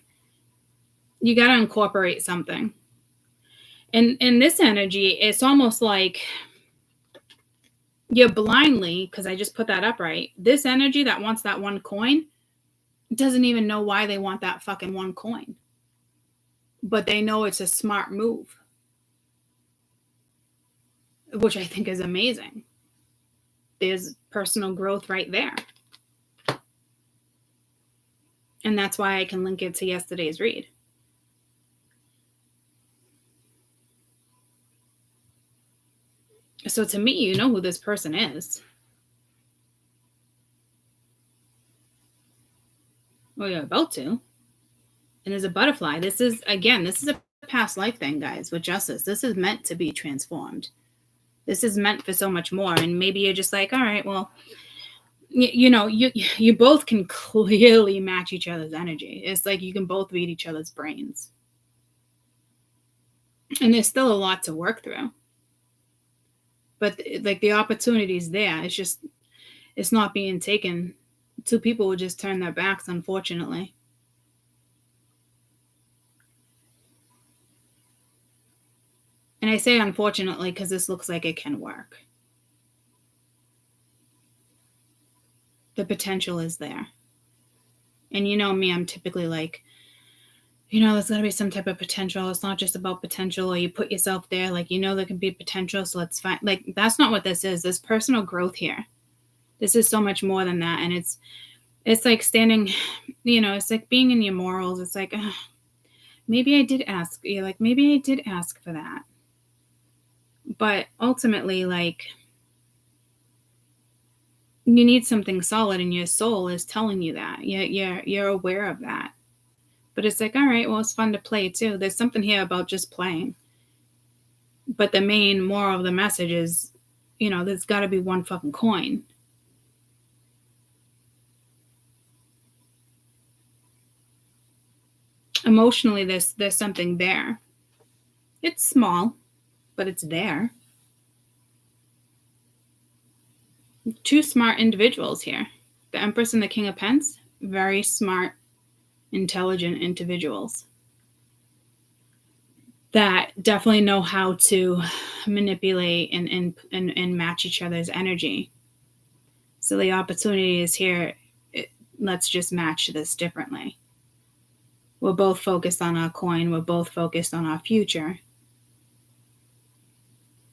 you got to incorporate something. And in this energy, it's almost like you're blindly, because I just put that up right, this energy that wants that one coin doesn't even know why they want that fucking one coin. But they know it's a smart move, which I think is amazing. There's personal growth right there. And that's why I can link it to yesterday's read. So to me, you know who this person is. Well, you're about to. And there's a butterfly. This is a past life thing, guys, with justice. This is meant to be transformed. This is meant for so much more. And maybe you're just like, all right, well, you both can clearly match each other's energy. It's like you can both read each other's brains. And there's still a lot to work through. But like the opportunity is there. It's just, it's not being taken. Two people would just turn their backs, unfortunately. And I say unfortunately because this looks like it can work. The potential is there. And you know me, I'm typically like, there's got to be some type of potential. It's not just about potential, or you put yourself there, like, there can be potential, so let's find, like, that's not what this is. There's personal growth here. This is so much more than that. And it's like standing, it's like being in your morals. It's like, maybe I did ask, maybe I did ask for that. But ultimately, like, you need something solid, and your soul is telling you that. You're aware of that. But it's like, all right, well, it's fun to play too. There's something here about just playing. But the main moral of the message is, there's got to be one fucking coin. Emotionally, there's something there. It's small, but it's there. Two smart individuals here. The Empress and the King of Pence, very smart, intelligent individuals that definitely know how to manipulate and match each other's energy. So the opportunity is here. Let's just match this differently. We're both focused on our coin. We're both focused on our future.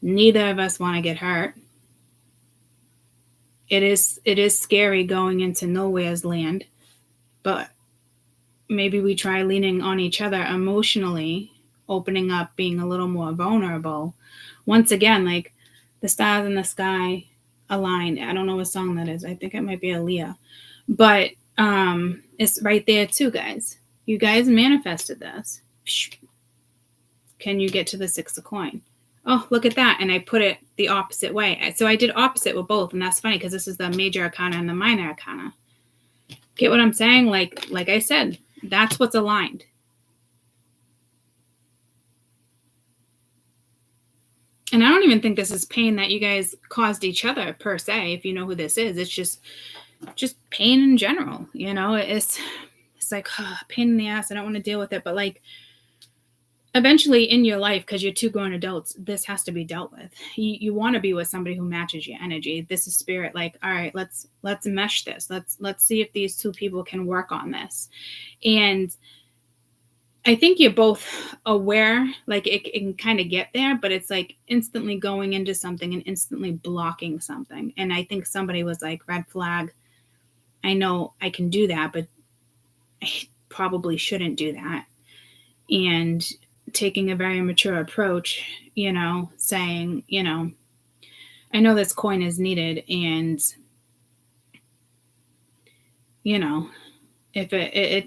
Neither of us want to get hurt. It is scary going into nowhere's land, but maybe we try leaning on each other emotionally, opening up, being a little more vulnerable. Once again, like, the stars in the sky aligned. I don't know what song that is. I think it might be Aaliyah. But it's right there too, guys. You guys manifested this. Can you get to the Six of Coin? Oh, look at that. And I put it the opposite way. So I did opposite with both. And that's funny because this is the major arcana and the minor arcana. Get what I'm saying? Like I said, that's what's aligned. And I don't even think this is pain that you guys caused each other per se, if you know who this is. It's just pain in general. It's like, pain in the ass. I don't want to deal with it. But like, eventually in your life, because you're two grown adults, this has to be dealt with. You want to be with somebody who matches your energy. This is spirit. Like, all right, let's mesh this. Let's see if these two people can work on this. And I think you're both aware, like, it can kind of get there, but it's like instantly going into something and instantly blocking something. And I think somebody was like, red flag. I know I can do that, but I probably shouldn't do that. And taking a very mature approach, saying, I know this coin is needed, and, if it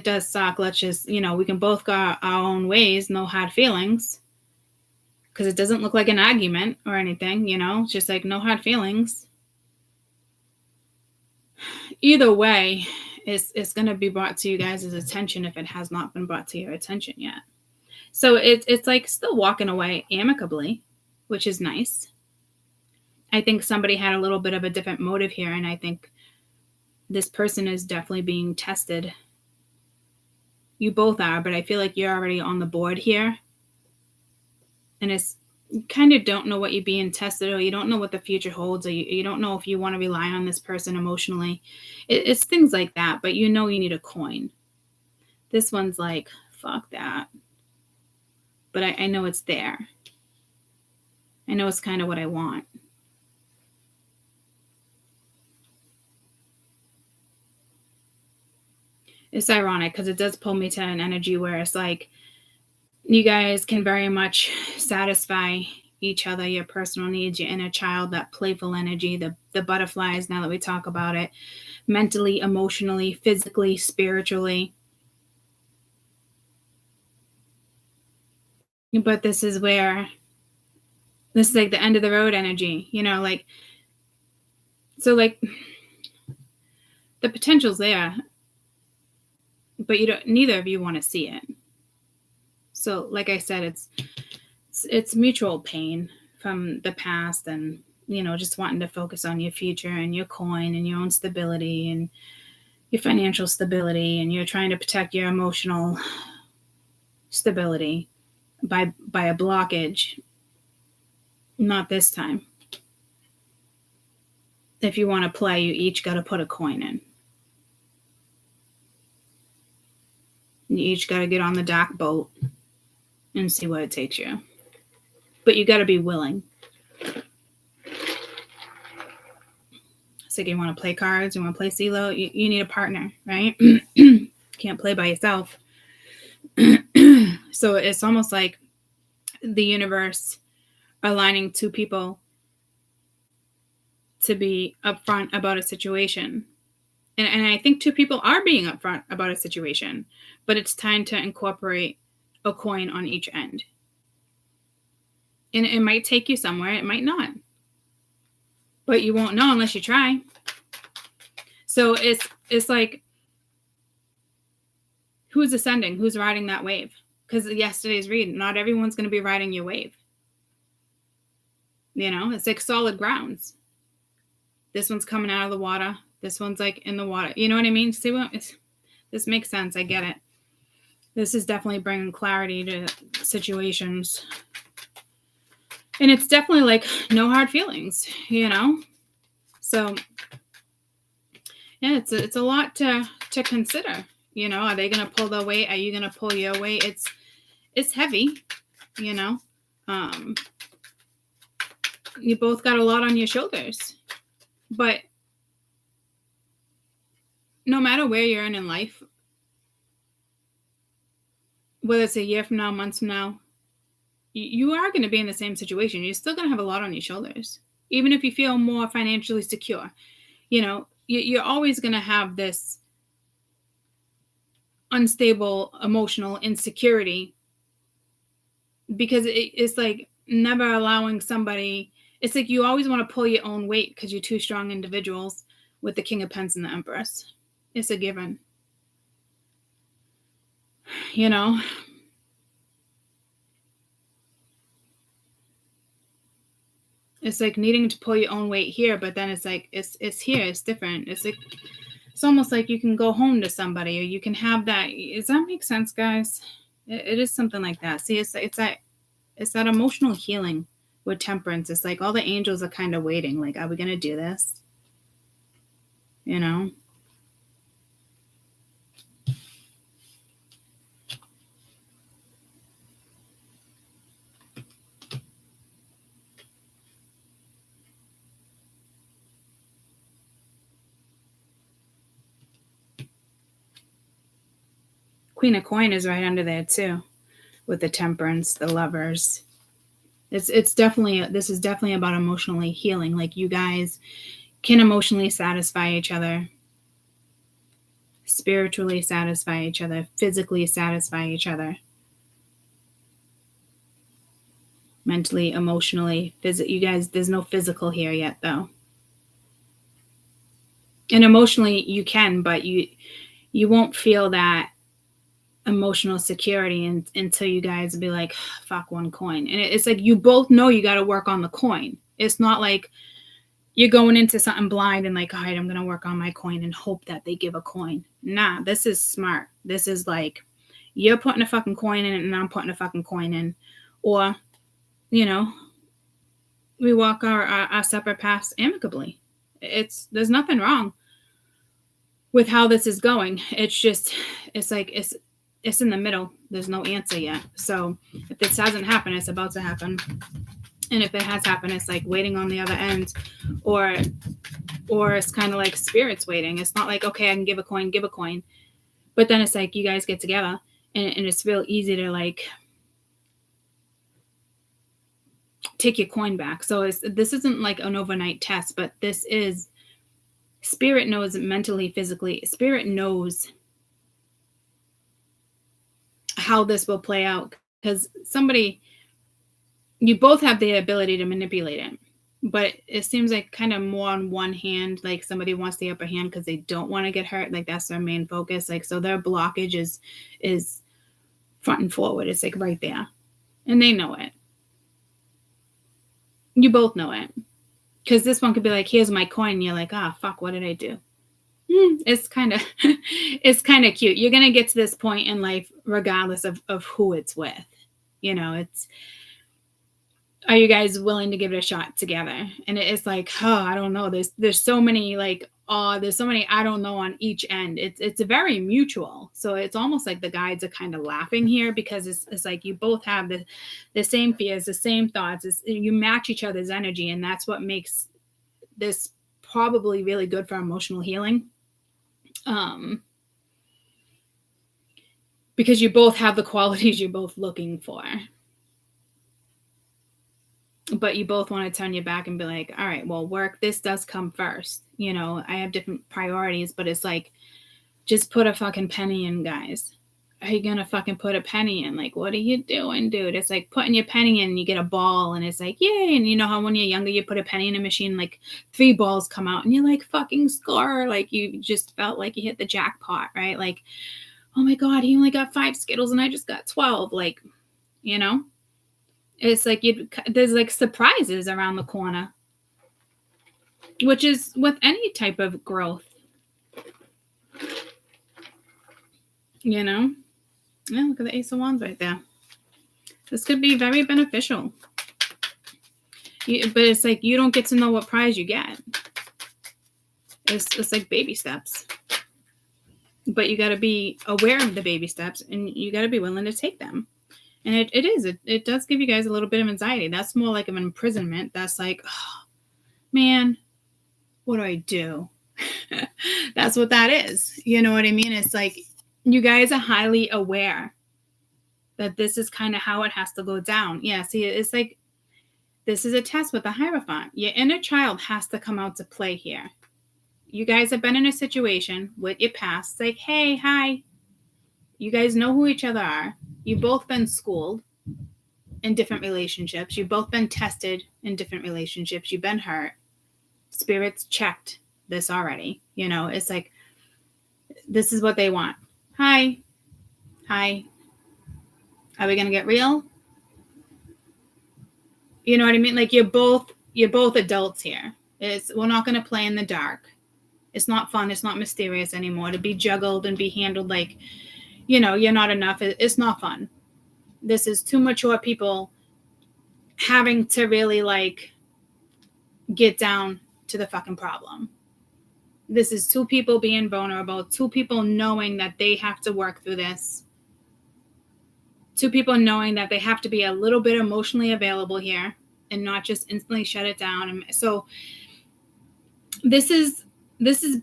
does suck, let's just, we can both go our own ways, no hard feelings, because it doesn't look like an argument or anything, just like no hard feelings. Either way, it's going to be brought to you guys' attention if it has not been brought to your attention yet. So it's like still walking away amicably, which is nice. I think somebody had a little bit of a different motive here, and I think this person is definitely being tested. You both are, but I feel like you're already on the board here. And you kind of don't know what you're being tested, or you don't know what the future holds, or you don't know if you want to rely on this person emotionally. It's things like that, but you need a coin. This one's like, fuck that. But I know it's there. I know it's kind of what I want. It's ironic because it does pull me to an energy where it's like you guys can very much satisfy each other, your personal needs, your inner child, that playful energy, the butterflies, now that we talk about it, mentally, emotionally, physically, spiritually. But this is like the end of the road energy, so like the potential's there, but neither of you want to see it. So like I said, it's mutual pain from the past, and just wanting to focus on your future and your coin and your own stability and your financial stability, and you're trying to protect your emotional stability by a blockage. Not this time. If you want to play, you each got to put a coin in. You each got to get on the dark boat and see where it takes you. But you got to be willing. It's like you want to play cards, you want to play CeeLo, you need a partner, right? Can't play by yourself. So it's almost like the universe aligning two people to be upfront about a situation. And I think two people are being upfront about a situation, but it's time to incorporate a coin on each end. And it might take you somewhere, it might not. But you won't know unless you try. So it's like, who's ascending? Who's riding that wave? Because yesterday's read, not everyone's going to be riding your wave. You know, it's like solid grounds. This one's coming out of the water. This one's like in the water. You know what I mean? See what? This makes sense. I get it. This is definitely bringing clarity to situations. And it's definitely like no hard feelings, you know? So, yeah, it's a lot to consider. You know, are they going to pull their weight? Are you going to pull your weight? It's heavy, you know? You both got a lot on your shoulders. But no matter where you're in life, whether it's a year from now, months from now, you are going to be in the same situation. You're still going to have a lot on your shoulders. Even if you feel more financially secure, you know, you're always going to have this unstable emotional insecurity, because it's like never allowing somebody. It's like you always want to pull your own weight because you're two strong individuals with the King of Pentacles and the Empress. It's a given. You know? It's like needing to pull your own weight here, but then it's like, it's here, it's different. It's like, it's almost like you can go home to somebody, or you can have that. Does that make sense, guys? It is something like that. See, it's that emotional healing with Temperance. It's like all the angels are kind of waiting. Like, are we going to do this? You know? Queen of Coin is right under there too, with the Temperance, the Lovers. It's definitely, this is definitely about emotionally healing. Like, you guys can emotionally satisfy each other, spiritually satisfy each other, physically satisfy each other, mentally, emotionally, you guys, there's no physical here yet though. And emotionally you can, but you won't feel that emotional security until you guys be like, fuck, one coin. And it's like you both know you got to work on the coin. It's not like you're going into something blind and like, all right, I'm going to work on my coin and hope that they give a coin. Nah, this is smart. This is like, you're putting a fucking coin in and I'm putting a fucking coin in. Or, you know, we walk our separate paths amicably. There's nothing wrong with how this is going. It's just, it's like, it's in the middle. There's no answer yet. So if this hasn't happened, it's about to happen. And if it has happened, it's like waiting on the other end, or it's kind of like spirits waiting. It's not like, okay, I can give a coin. But then it's like you guys get together and it's real easy to like take your coin back. So this isn't like an overnight test, but this is, spirit knows mentally, physically. Spirit knows how this will play out, because you both have the ability to manipulate it, but it seems like kind of more on one hand, like somebody wants the upper hand because they don't want to get hurt. Like that's their main focus. Like, so their blockage is front and forward. It's like right there, and they know it. You both know it, because this one could be like, here's my coin. And you're like, fuck, what did I do? It's kind of cute. You're going to get to this point in life regardless of who it's with. You know, are you guys willing to give it a shot together? And it's like, I don't know. There's so many like oh, there's so many I don't know on each end. It's very mutual. So it's almost like the guides are kind of laughing here, because it's like you both have the same fears, the same thoughts. You match each other's energy, and that's what makes this probably really good for emotional healing. Because you both have the qualities you're both looking for. But you both want to turn your back and be like, all right, well, work, this does come first. You know, I have different priorities, but it's like, just put a fucking penny in, guys. Are you going to fucking put a penny in? Like, what are you doing, dude? It's like putting your penny in and you get a ball and it's like, yay. And you know how when you're younger, you put a penny in a machine, like 3 balls come out and you're like, fucking score. Like you just felt like you hit the jackpot, right? Like, oh my God, he only got 5 Skittles and I just got 12. Like, you know? It's like there's like surprises around the corner, which is with any type of growth. You know? Yeah, look at the Ace of Wands right there. This could be very beneficial. But it's like you don't get to know what prize you get. It's like baby steps. But you got to be aware of the baby steps, and you got to be willing to take them. And it does give you guys a little bit of anxiety. That's more like an imprisonment. That's like, oh, man, what do I do? That's what that is. You know what I mean? It's like you guys are highly aware that this is kind of how it has to go down. Yeah, see, it's like this is a test with the Hierophant. Your inner child has to come out to play here. You guys have been in a situation with your past. It's like, hey, hi. You guys know who each other are. You've both been schooled in different relationships. You've both been tested in different relationships. You've been hurt. Spirits checked this already. You know, it's like, this is what they want. Hi. Hi. Are we going to get real? You know what I mean? Like you're both adults here. We're not going to play in the dark. It's not fun. It's not mysterious anymore to be juggled and be handled like, you know, you're not enough. It's not fun. This is two mature people having to really like get down to the fucking problem. This is 2 people being vulnerable, 2 people knowing that they have to work through this. 2 people knowing that they have to be a little bit emotionally available here and not just instantly shut it down. And so this is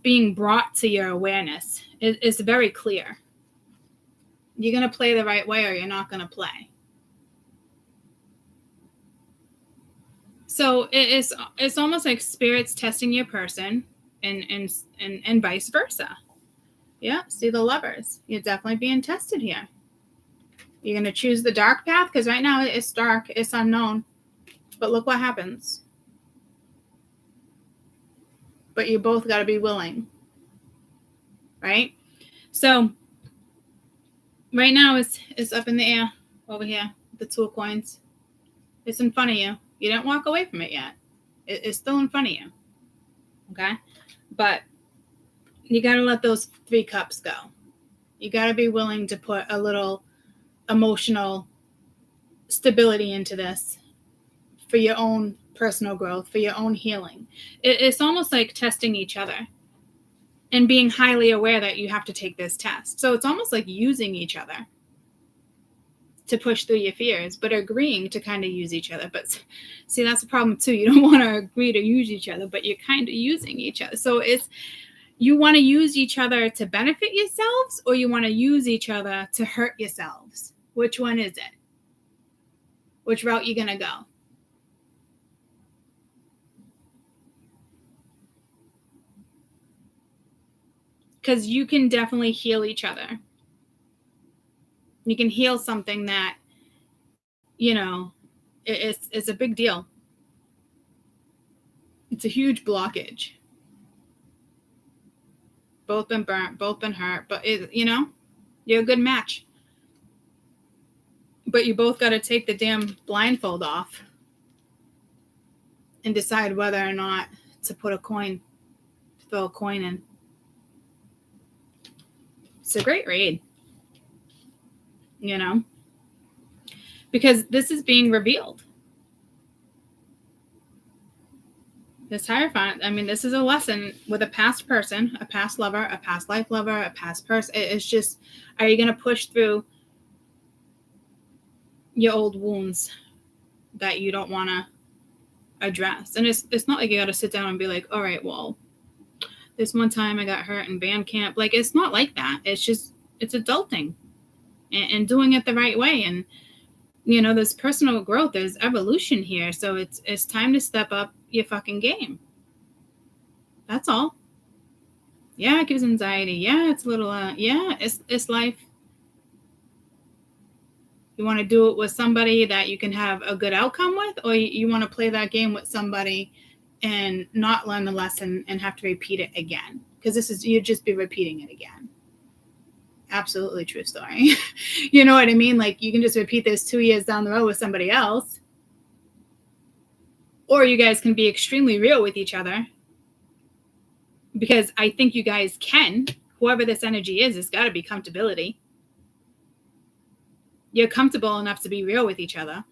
being brought to your awareness. It's very clear. You're going to play the right way or you're not going to play. So it's almost like spirits testing your person and vice versa. Yeah, see the Lovers. You're definitely being tested here. You're going to choose the dark path because right now it's dark, it's unknown. But look what happens. But you both got to be willing. Right? So right now it's up in the air over here, the 2 of coins. It's in front of you. You didn't walk away from it yet. It's still in front of you. Okay? But you got to let those 3 cups go. You got to be willing to put a little emotional stability into this for your own personal growth, for your own healing. It's almost like testing each other and being highly aware that you have to take this test. So it's almost like using each other to push through your fears, but agreeing to kind of use each other. But see, that's a problem too. You don't want to agree to use each other, but you're kind of using each other. So you want to use each other to benefit yourselves, or you want to use each other to hurt yourselves? Which one is it? Which route you going to go? Because you can definitely heal each other. You can heal something that, you know, it's a big deal. It's a huge blockage. Both been burnt, both been hurt, but you know, you're a good match. But you both got to take the damn blindfold off and decide whether or not to throw a coin in. It's a great read, you know, because this is being revealed. This Hierophant, I mean, this is a lesson with a past person, a past lover, a past life lover, a past person. It's just, are you going to push through your old wounds that you don't want to address? And it's not like you got to sit down and be like, all right, well, this one time I got hurt in band camp. Like, it's not like that. It's just, it's adulting and doing it the right way. And, you know, there's personal growth, there's evolution here. So it's time to step up your fucking game. That's all. Yeah, it gives anxiety. Yeah, it's a little, yeah, it's life. You want to do it with somebody that you can have a good outcome with, or you want to play that game with somebody and not learn the lesson and have to repeat it again? Because you'd just be repeating it again. Absolutely true story. You know what I mean? Like, you can just repeat this 2 years down the road with somebody else. Or you guys can be extremely real with each other. Because I think you guys can. Whoever this energy is, it's got to be comfortability. You're comfortable enough to be real with each other.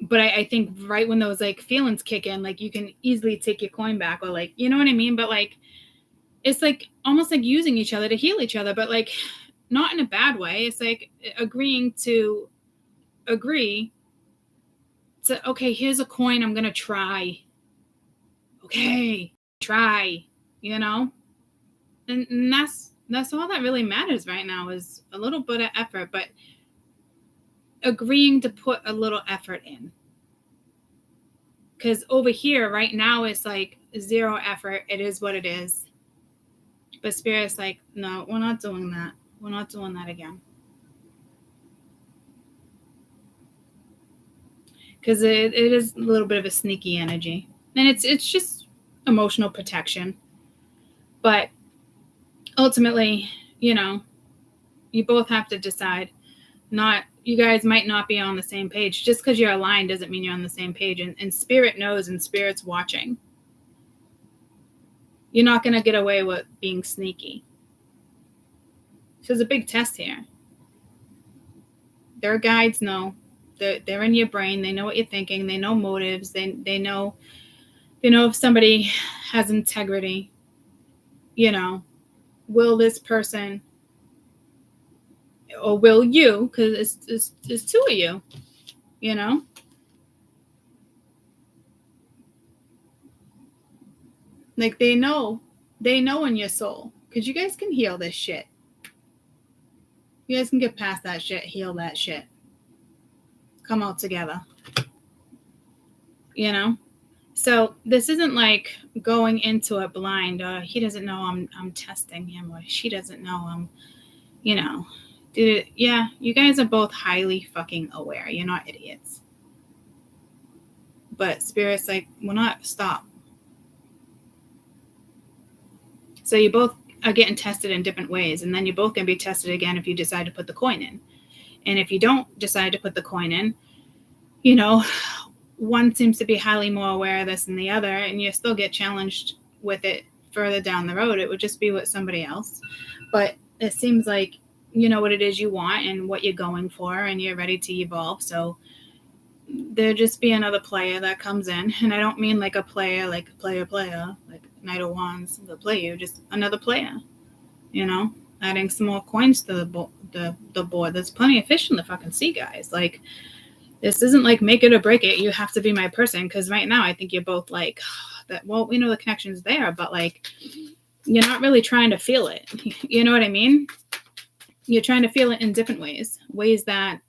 But I think right when those like feelings kick in, like, you can easily take your coin back, or like, you know what I mean? But like, it's like almost like using each other to heal each other, but like not in a bad way. It's like agreeing to agree to, okay, here's a coin, I'm going to try. Okay, try, you know? And that's all that really matters right now, is a little bit of effort, but agreeing to put a little effort in. Because over here right now, it's like zero effort. It is what it is. But Spirit's like, no, we're not doing that. We're not doing that again. Because it is a little bit of a sneaky energy. And it's just emotional protection. But ultimately, you know, you both have to decide. You guys might not be on the same page. Just because you're aligned doesn't mean you're on the same page. And Spirit knows, and Spirit's watching. You're not going to get away with being sneaky. So there's a big test here. Their guides know. They're in your brain. They know what you're thinking. They know motives. They know if somebody has integrity. You know, will this person, or will you, because it's two of you, you know? Like, they know in your soul, because you guys can heal this shit. You guys can get past that shit, heal that shit. Come out together. You know? So this isn't like going into it blind. He doesn't know I'm testing him, or she doesn't know I'm, you know. Dude, yeah, you guys are both highly fucking aware. You're not idiots. But Spirit's like, well, not stop. So you both are getting tested in different ways, and then you're both going to be tested again if you decide to put the coin in. And if you don't decide to put the coin in, you know, one seems to be highly more aware of this than the other, and you still get challenged with it further down the road. It would just be with somebody else. But it seems like you know what it is you want and what you're going for, and you're ready to evolve. So there'll just be another player that comes in. And I don't mean like a player, like player, like Knight of Wands, the play you, just another player, you know, adding some more coins to the board. There's plenty of fish in the fucking sea, guys. Like, this isn't like make it or break it. You have to be my person. Because right now I think you're both like, that. Well, we know the connection's there, but like, you're not really trying to feel it. You know what I mean? You're trying to feel it in different ways that,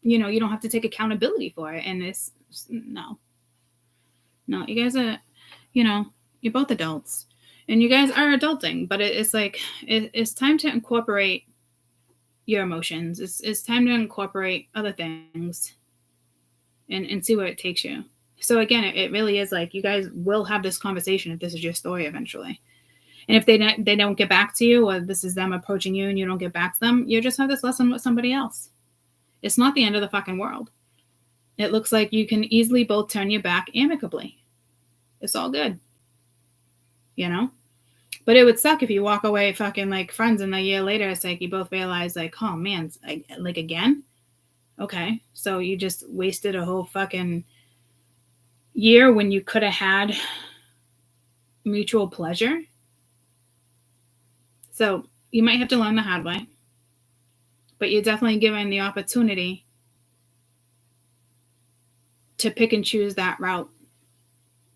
you know, you don't have to take accountability for it. And it's no, you guys are, you know, you're both adults, and you guys are adulting, but it's like, it's time to incorporate your emotions. It's time to incorporate other things and see where it takes you. So again, it really is like, you guys will have this conversation if this is your story eventually. And if they don't get back to you, or this is them approaching you and you don't get back to them, you just have this lesson with somebody else. It's not the end of the fucking world. It looks like you can easily both turn your back amicably. It's all good. You know? But it would suck if you walk away fucking like friends and a year later it's like you both realize like, oh man, like again? Okay. So you just wasted a whole fucking year when you could have had mutual pleasure. So you might have to learn the hard way, but you're definitely given the opportunity to pick and choose that route,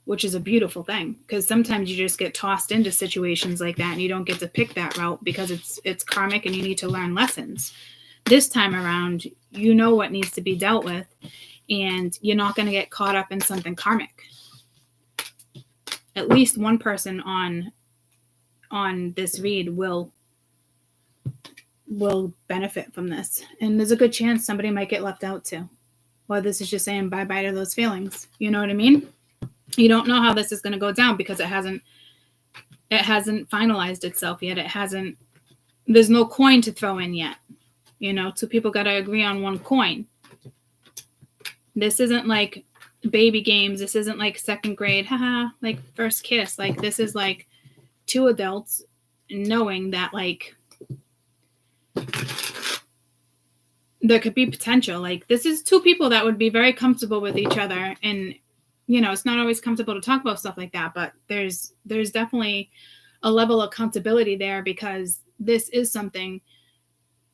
which is a beautiful thing, because sometimes you just get tossed into situations like that and you don't get to pick that route because it's karmic and you need to learn lessons. This time around, you know what needs to be dealt with, and you're not going to get caught up in something karmic. At least one person on this read will benefit from this, and there's a good chance somebody might get left out too. Well, this is just saying bye-bye to those feelings. You know what I mean? You don't know how this is going to go down because it hasn't finalized itself yet. There's no coin to throw in yet. You know, two people got to agree on one coin. This isn't like baby games. This isn't like second grade, haha, like first kiss. Like, this is like two adults knowing that, like, there could be potential. Like, this is two people that would be very comfortable with each other. And, you know, it's not always comfortable to talk about stuff like that, but there's definitely a level of accountability there, because this is something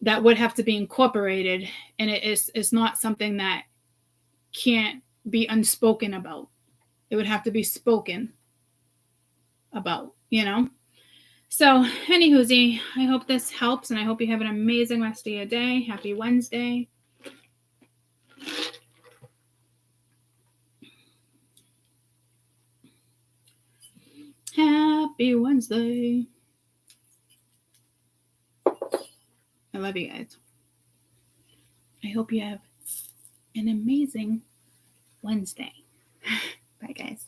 that would have to be incorporated, and it's not something that can't be unspoken about. It would have to be spoken about, you know? So, anywhoosie, I hope this helps, and I hope you have an amazing rest of your day. Happy Wednesday. Happy Wednesday. I love you guys. I hope you have an amazing Wednesday. Bye, guys.